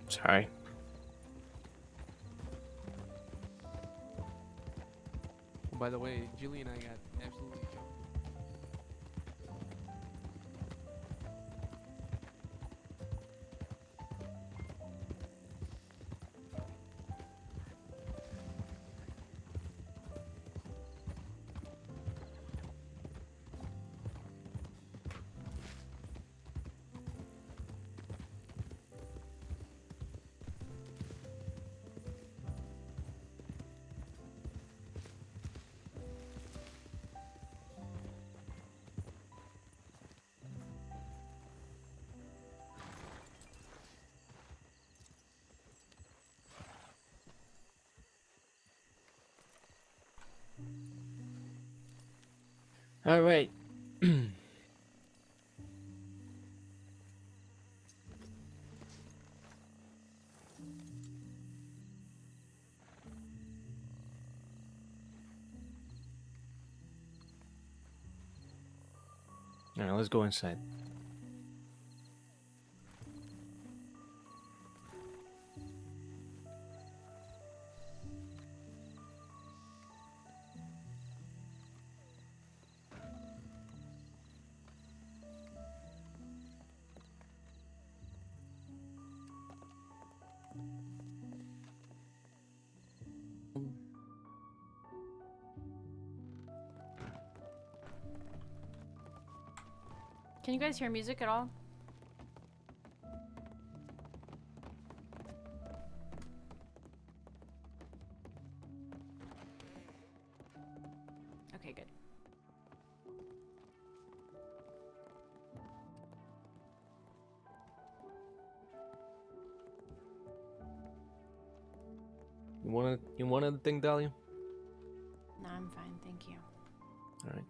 Sorry. Oh, by the way, Julie and I got absolutely jumped. All right. All right, let's go inside. Can you guys hear music at all? Okay, good. You want anything, Dahlia? No, I'm fine, thank you. All right.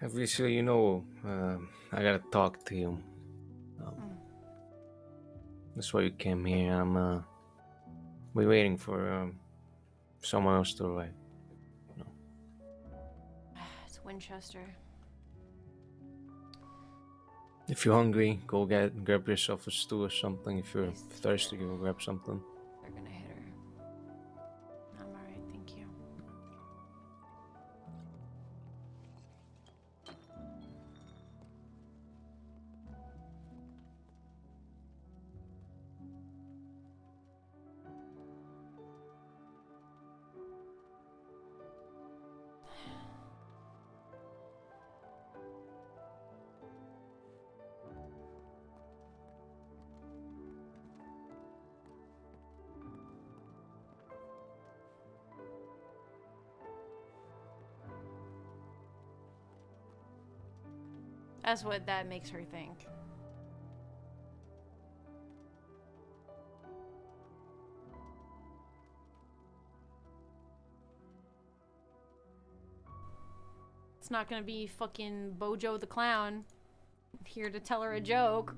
Obviously, I gotta talk to you. Mm. That's why you came here. We're waiting for someone else to arrive. It's Winchester. If you're hungry, go grab yourself a stew or something. If you're Please. thirsty, go grab something. They're gonna hit her. I'm alright, thank you. That's what that makes her think. It's not gonna be fucking Bojo the Clown here to tell her a joke.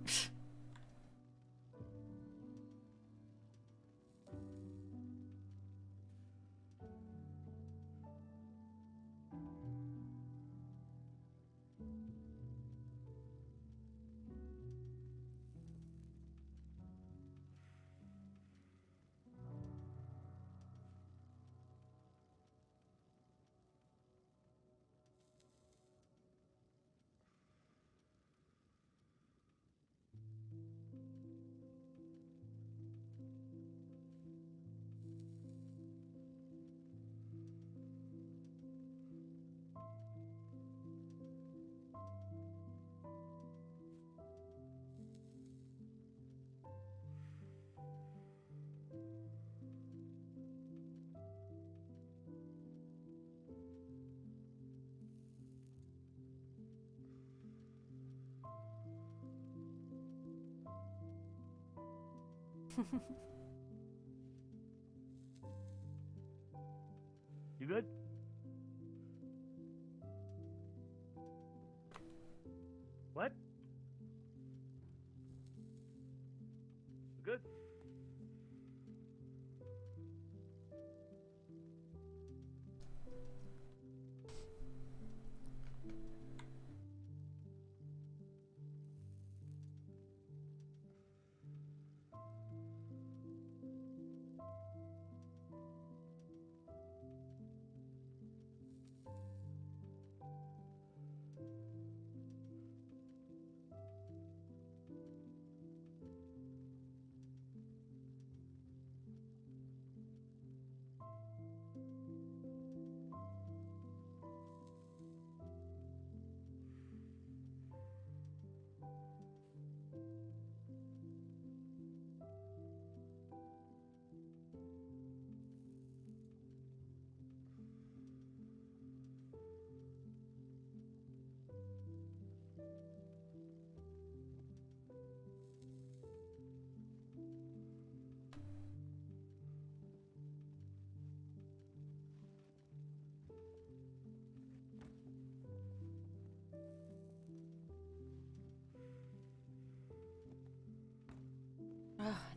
You good? What? You good?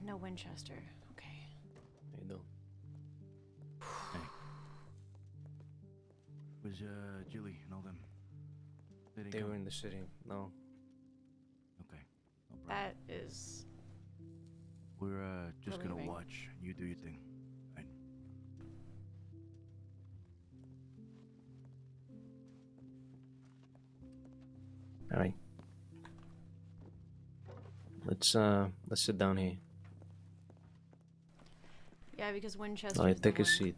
No Winchester. Okay. How you doing? Was Julie and all them? They were in the city. No. Okay. No problem. That is. We're just gonna relieving. watch. You do your thing. Right. All right. Let's sit down here. Yeah, because Winchester. All right, take a seat.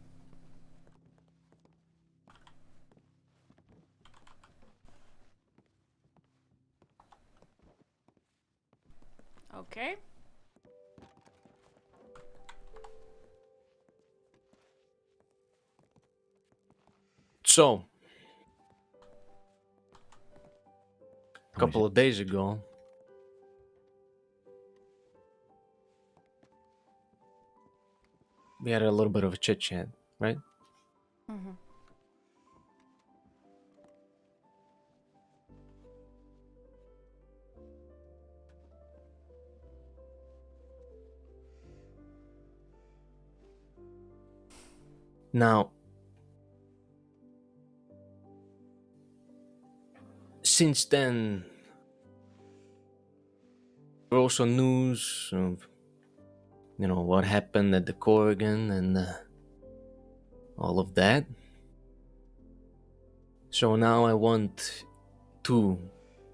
Okay. So, a couple of days ago, we had a little bit of a chit chat, right? Mm-hmm. Now, since then, there were also news of, what happened at the Corrigan and all of that. So now I want two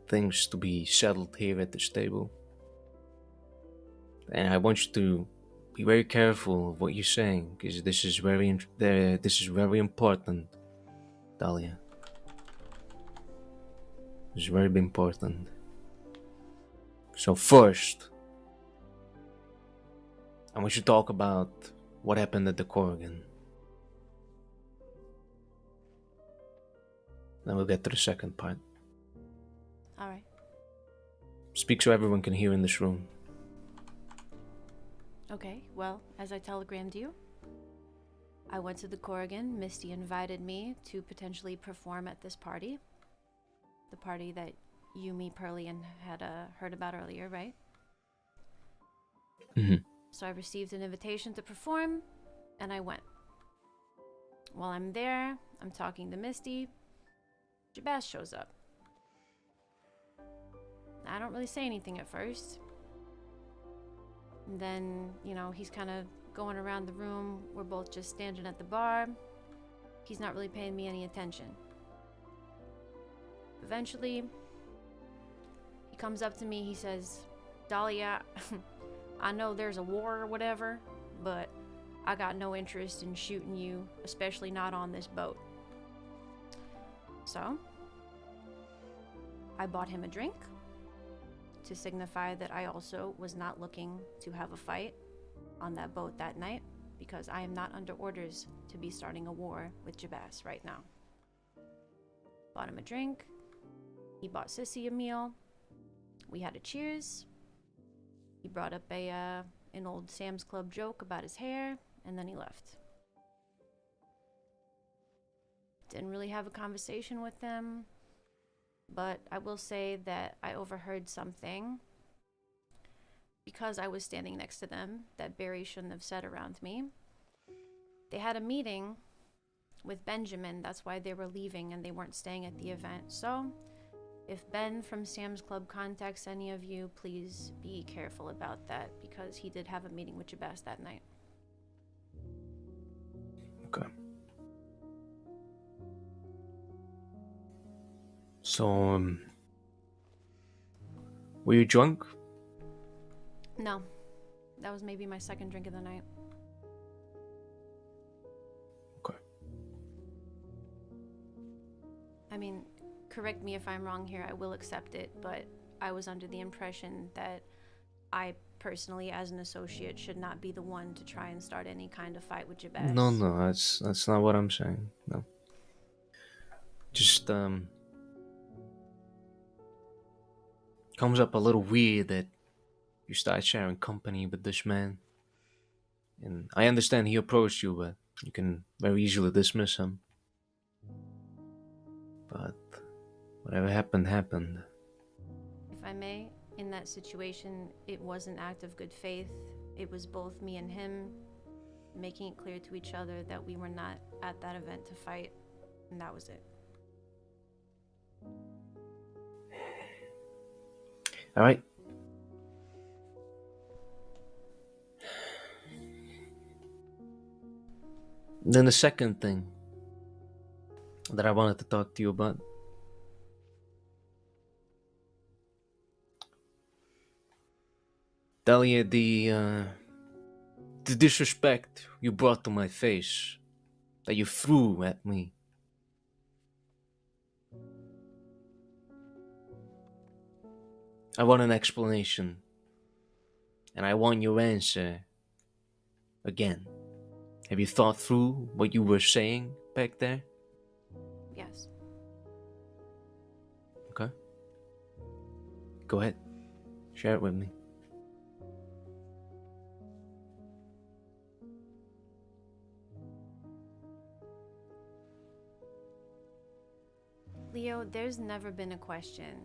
things to be settled here at this table. And I want you to be very careful of what you're saying, because this is very important, Dahlia. It's very important. So first, I want you to talk about what happened at the Corrigan. Then we'll get to the second part. All right. Speak so everyone can hear in this room. Okay, well, as I telegrammed you, I went to the Corrigan. Misty invited me to potentially perform at this party. The party that you, me, Pearlie, and had heard about earlier, right? Mm-hmm. So I received an invitation to perform, and I went. While I'm there, I'm talking to Misty. Jabaz shows up. I don't really say anything at first. And then, he's kind of going around the room. We're both just standing at the bar. He's not really paying me any attention. Eventually, he comes up to me. He says, Dahlia, I know there's a war or whatever, but I got no interest in shooting you, especially not on this boat. So, I bought him a drink to signify that I also was not looking to have a fight on that boat that night, because I am not under orders to be starting a war with Jabaz right now. Bought him a drink. He bought Sissy a meal. We had a cheers. He brought up an old Sam's Club joke about his hair, and then he left. Didn't really have a conversation with him. But I will say that I overheard something, because I was standing next to them, that Barry shouldn't have said around me. They had a meeting with Benjamin. That's why they were leaving and they weren't staying at the event. So if Ben from Sam's Club contacts any of you, please be careful about that, because he did have a meeting with Jabaz that night. Okay. So, were you drunk? No, that was maybe my second drink of the night. Okay. I mean, correct me if I'm wrong here, I will accept it, but I was under the impression that I personally, as an associate, should not be the one to try and start any kind of fight with Jabaz. No, that's not what I'm saying. No. Just comes up a little weird that you start sharing company with this man. And I understand he approached you, but you can very easily dismiss him. But whatever happened, happened. If I may, in that situation, it was an act of good faith. It was both me and him making it clear to each other that we were not at that event to fight, and that was it. All right. Then the second thing that I wanted to talk to you about. Dahlia, the disrespect you brought to my face, that you threw at me. I want an explanation, and I want your answer again. Have you thought through what you were saying back there? Yes. Okay. Go ahead. Share it with me. Leo, there's never been a question,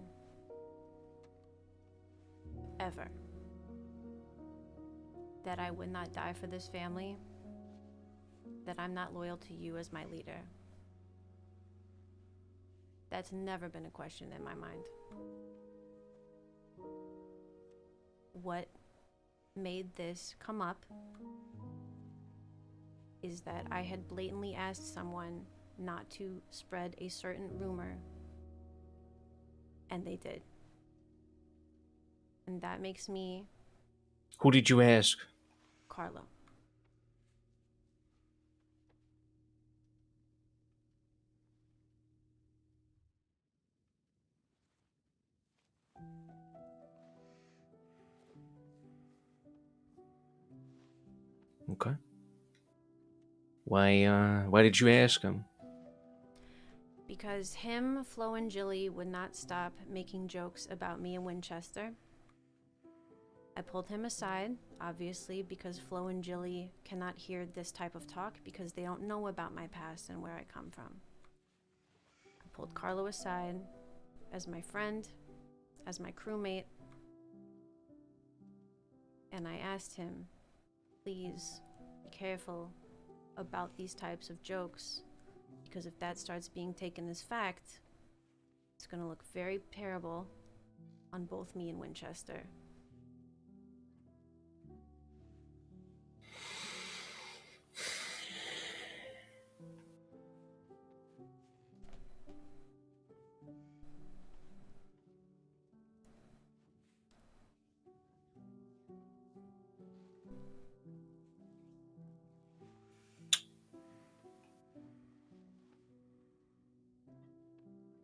ever, that I would not die for this family, that I'm not loyal to you as my leader. That's never been a question in my mind. What made this come up is that I had blatantly asked someone not to spread a certain rumor, and they did. And that makes me Who did you ask? Carlo. Okay. Why did you ask him? Because him, Flo, and Jilly would not stop making jokes about me and Winchester. I pulled him aside, obviously, because Flo and Jilly cannot hear this type of talk because they don't know about my past and where I come from. I pulled Carlo aside as my friend, as my crewmate, and I asked him, please be careful about these types of jokes, because if that starts being taken as fact, it's going to look very terrible on both me and Winchester.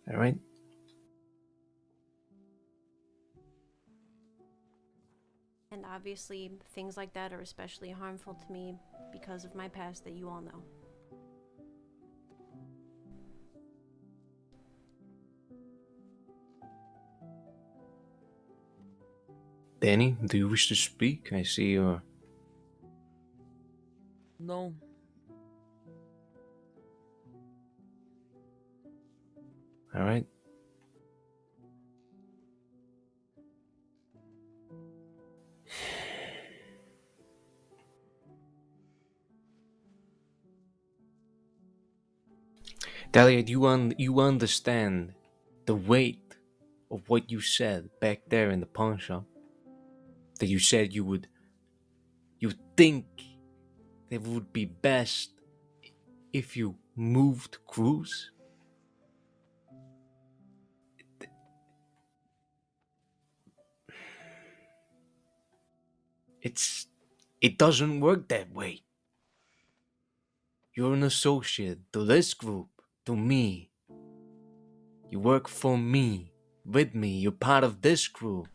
All right. And obviously, things like that are especially harmful to me because of my past that you all know. Danny, do you wish to speak? I see you're... No. All right. Dahlia, do you understand the weight of what you said back there in the pawn shop? That you said you think that it would be best if you moved Cruz? It doesn't work that way. You're an associate to this group, to me. You work for me, with me. You're part of this crew.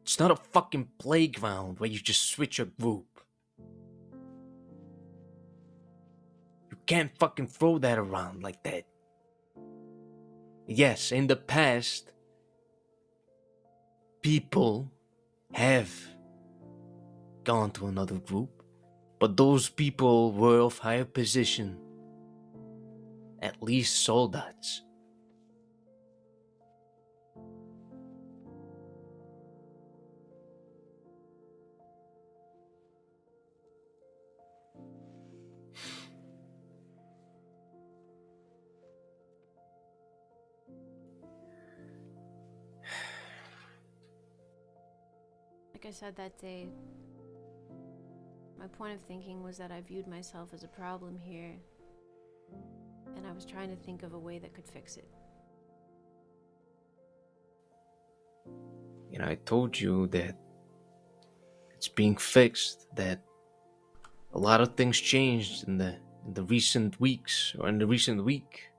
It's not a fucking playground where you just switch a group. You can't fucking throw that around like that. Yes, in the past, people have gone to another group, But those people were of higher position, at least soldiers. Like I said that day, my point of thinking was that I viewed myself as a problem here, and I was trying to think of a way that could fix it. You know, I told you that it's being fixed, that a lot of things changed in the recent weeks, or in the recent week.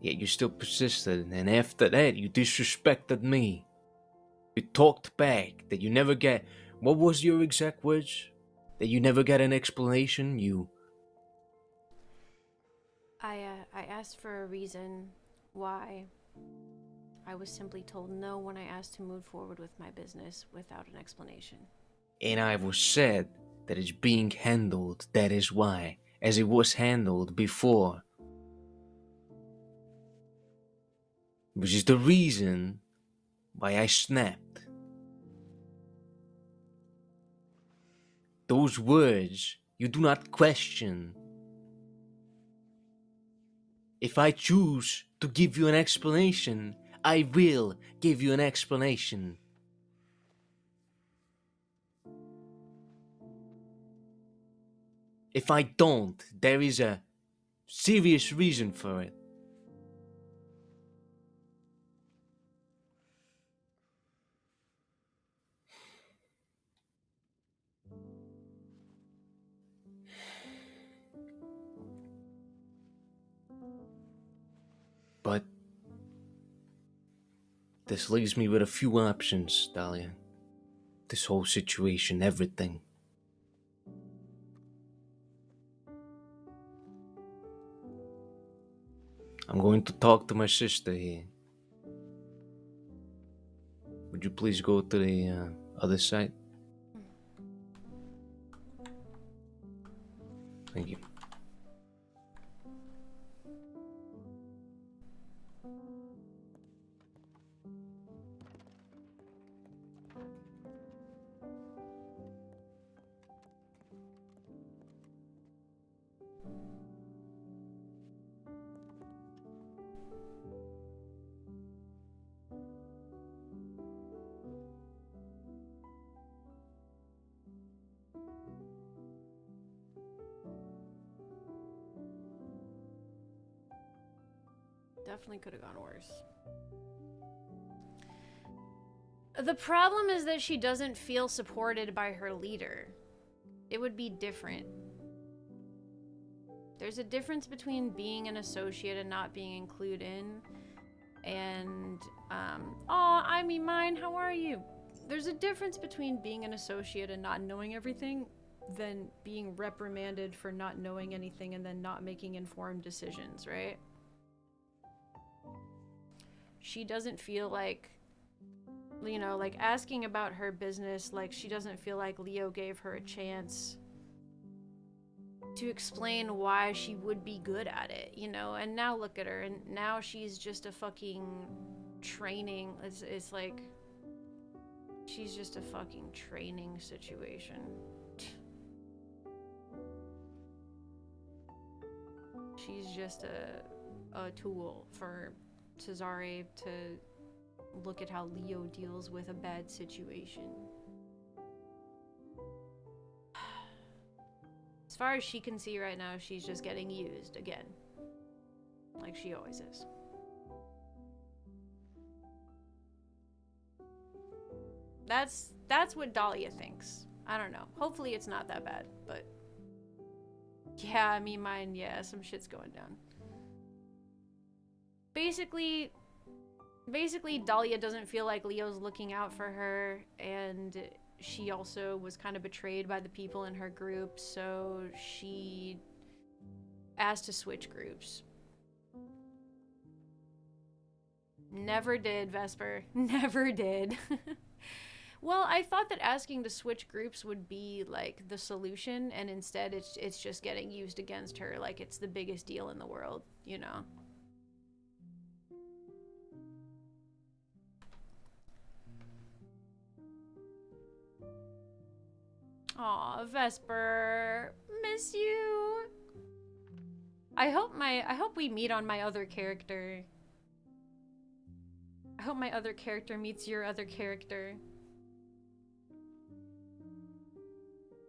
Yet you still persisted, and after that you disrespected me. You talked back, that you never get... What was your exact words? That you never get an explanation? I asked for a reason why. I was simply told no when I asked to move forward with my business without an explanation. And I was said that it's being handled, that is why, as it was handled before. Which is the reason why I snapped. Those words you do not question. If I choose to give you an explanation, I will give you an explanation. If I don't, there is a serious reason for it. But this leaves me with a few options, Dahlia. This whole situation, everything. I'm going to talk to my sister here. Would you please go to the other side? Thank you. Definitely could have gone worse. The problem is that she doesn't feel supported by her leader. It would be different. There's a difference between being an associate and not being included in. And, oh, I mean, mine, how are you? There's a difference between being an associate and not knowing everything than being reprimanded for not knowing anything and then not making informed decisions, right? She doesn't feel like, you know, like asking about her business, like she doesn't feel like Leo gave her a chance to explain why she would be good at it, you know? And now look at her, and now she's just a fucking training. It's like, she's just a fucking training situation. She's just a tool for Cesare to look at how Leo deals with a bad situation. As far as she can see right now, she's just getting used again. Like she always is. That's what Dahlia thinks. I don't know. Hopefully it's not that bad, but yeah, I mean mine, yeah, some shit's going down. Basically Dahlia doesn't feel like Leo's looking out for her, and she also was kind of betrayed by the people in her group, so she asked to switch groups. Never did, Vesper. Never did. Well, I thought that asking to switch groups would be like the solution, and instead it's just getting used against her like it's the biggest deal in the world, you know. Aw, Vesper, miss you. I hope we meet on my other character. I hope my other character meets your other character.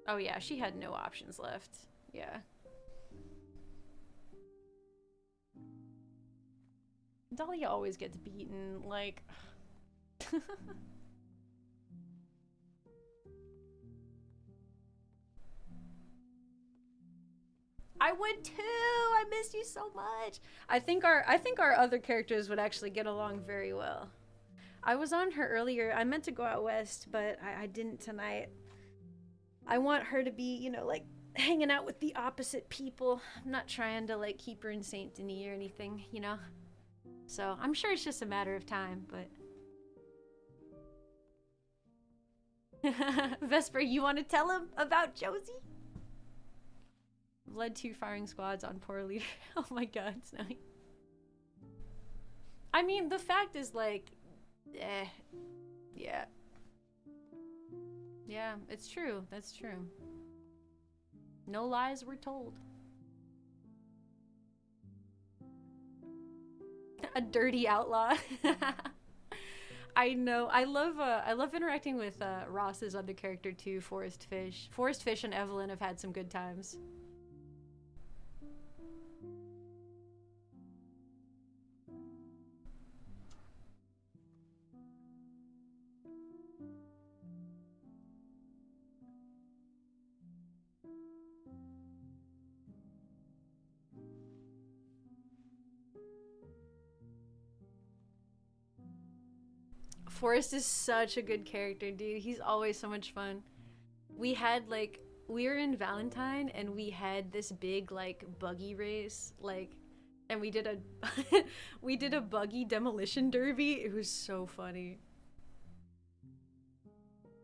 Oh yeah, she had no options left. Yeah. Dahlia always gets beaten, like... I would too! I missed you so much! I think our other characters would actually get along very well. I was on her earlier. I meant to go out west, but I didn't tonight. I want her to be, you know, like, hanging out with the opposite people. I'm not trying to, like, keep her in Saint Denis or anything, you know? So, I'm sure it's just a matter of time, but... Vesper, you want to tell him about Josie? Led 2 firing squads on poor leader. Oh my god, Snowy. I mean, the fact is, like... Yeah. Yeah, it's true. That's true. No lies were told. A dirty outlaw. I know. I love interacting with Ross's other character too, Forest Fish. Forest Fish and Evelyn have had some good times. Forrest is such a good character, dude. He's always so much fun. We had, like, we were in Valentine and we had this big, like, buggy race, like, and we did a we did a buggy demolition derby. It was so funny.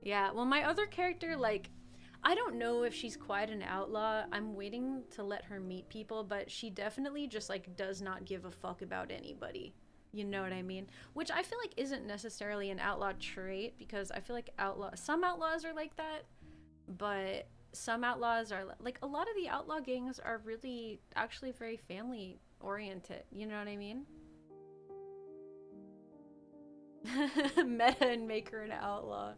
Yeah, well, my other character, like, I don't know if she's quite an outlaw. I'm waiting to let her meet people, but she definitely just, like, does not give a fuck about anybody. You know what I mean? Which I feel like isn't necessarily an outlaw trait, because I feel like some outlaws are like that, but some outlaws are like, a lot of the outlaw gangs are really actually very family oriented. You know what I mean? Meta and make her an outlaw.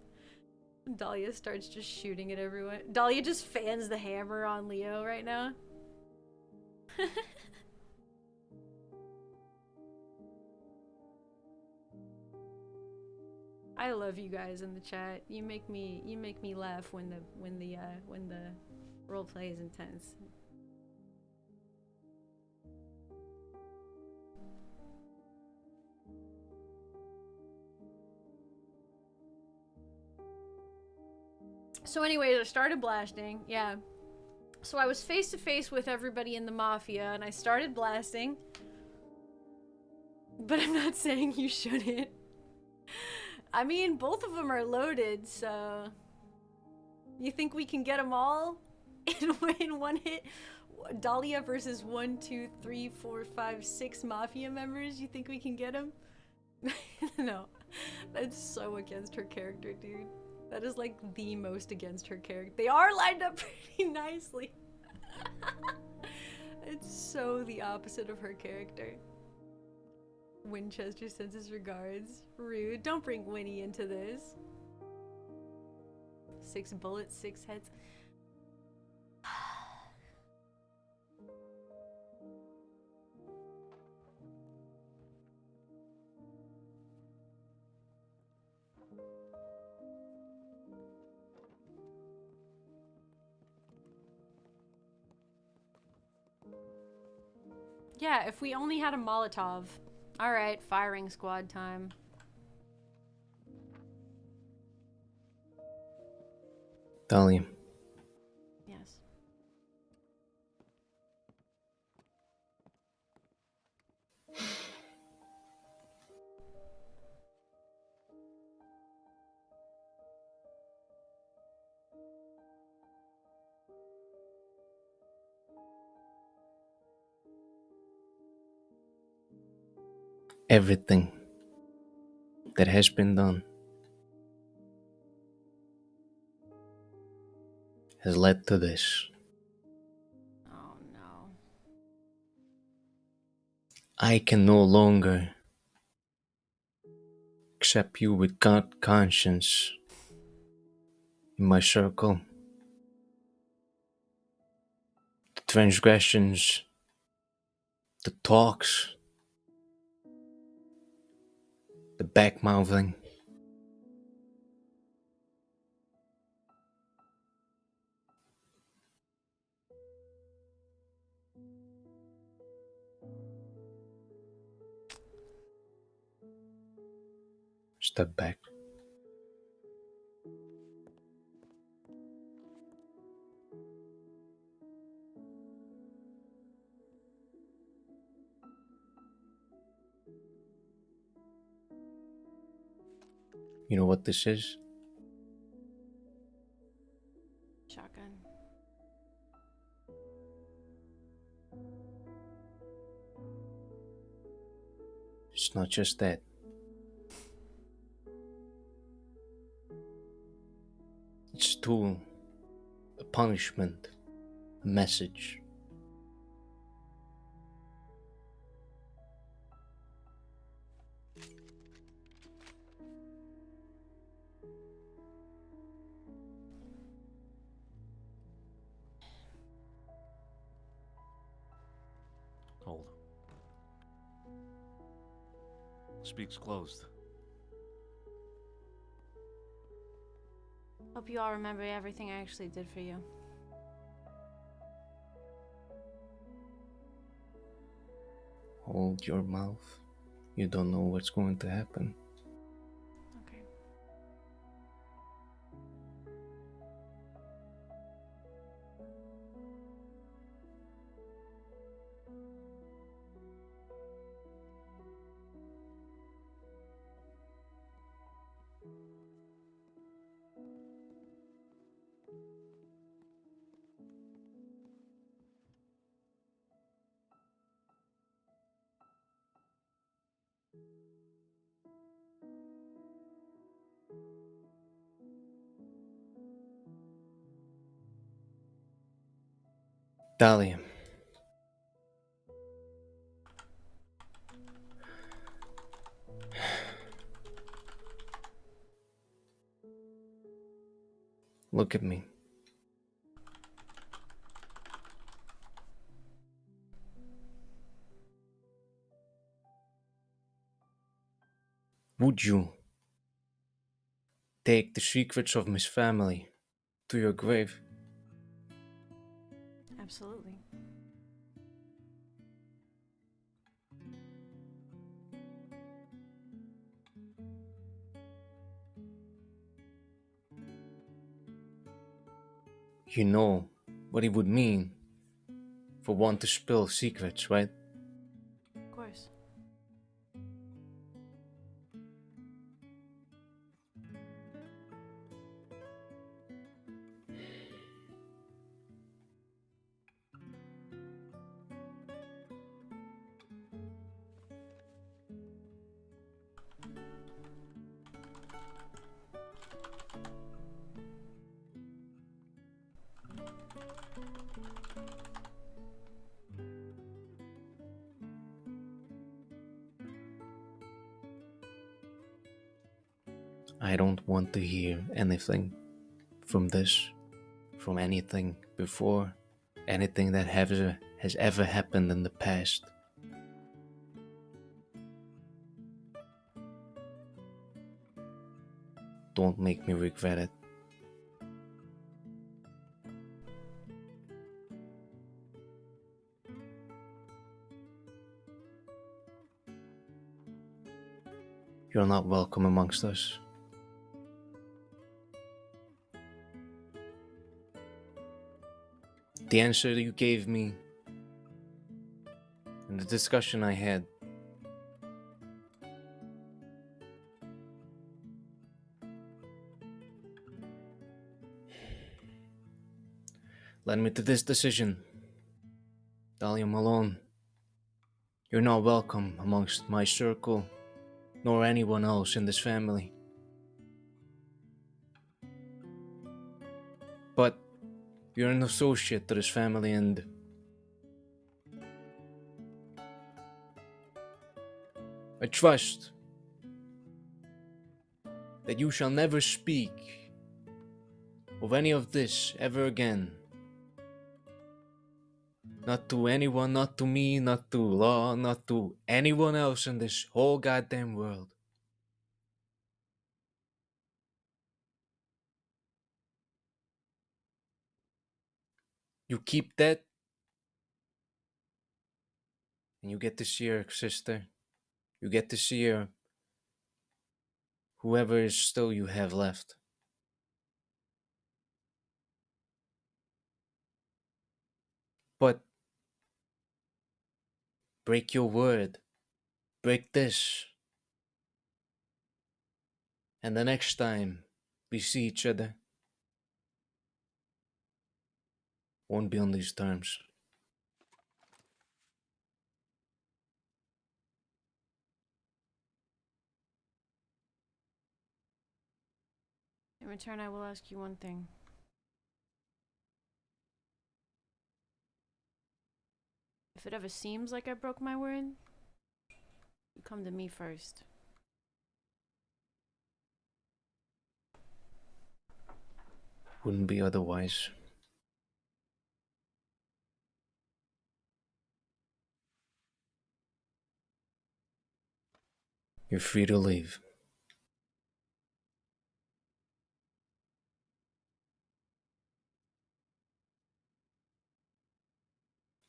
Dahlia starts just shooting at everyone. Dahlia just fans the hammer on Leo right now. I love you guys in the chat. You make me laugh when the role play is intense. So anyways, I started blasting. Yeah. So I was face to face with everybody in the mafia and I started blasting. But I'm not saying you shouldn't. I mean, both of them are loaded, so... You think we can get them all in one hit? Dahlia versus 1, 2, 3, 4, 5, 6 Mafia members? You think we can get them? No. That's so against her character, dude. That is like the most against her character. They are lined up pretty nicely. It's so the opposite of her character. Winchester sends his regards. Rude. Don't bring Winnie into this. 6 bullets, 6 heads. Yeah, if we only had a Molotov. Alright, firing squad time. Dahlia. Yes. Everything that has been done has led to this. Oh no. I can no longer accept you with conscience in my circle. The transgressions, the talks, the backmouthing. Step back. You know what this is? Shotgun. It's not just that. It's a tool, a punishment, a message. Hold. Speaks closed. Hope you all remember everything I actually did for you. Hold your mouth. You don't know what's going to happen. Okay. Dahlia. Look at me. Would you take the secrets of Miss Family to your grave? Absolutely. You know what it would mean for one to spill secrets, right? Of course. I don't want to hear anything from this, from anything before, anything that has ever happened in the past. Don't make me regret it. You're not welcome amongst us. The answer you gave me and the discussion I had, led me to this decision. Dahlia Malone, You're not welcome amongst my circle, nor anyone else in this family. But you're an associate to this family, and I trust that you shall never speak of any of this ever again. Not to anyone, not to me, not to Law, not to anyone else in this whole goddamn world. You keep that, and you get to see your sister. You get to see her, whoever is still you have left. But break your word. Break this. And the next time we see each other, won't be on these terms. In return, I will ask you one thing. If it ever seems like I broke my word, you come to me first. Wouldn't be otherwise. You're free to leave.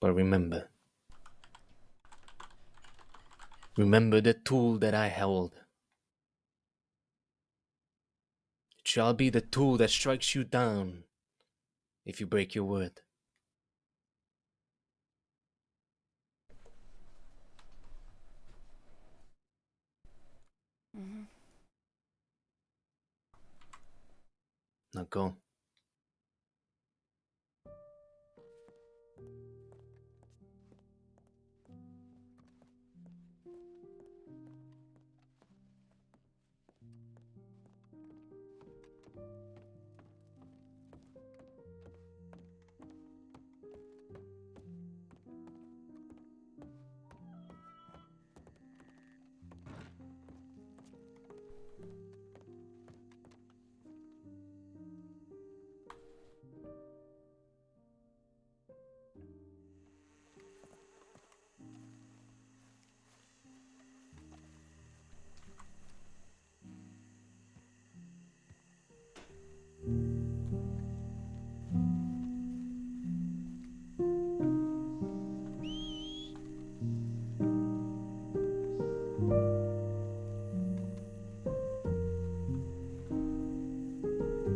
But remember the tool that I held. It shall be the tool that strikes you down if you break your word. Now go.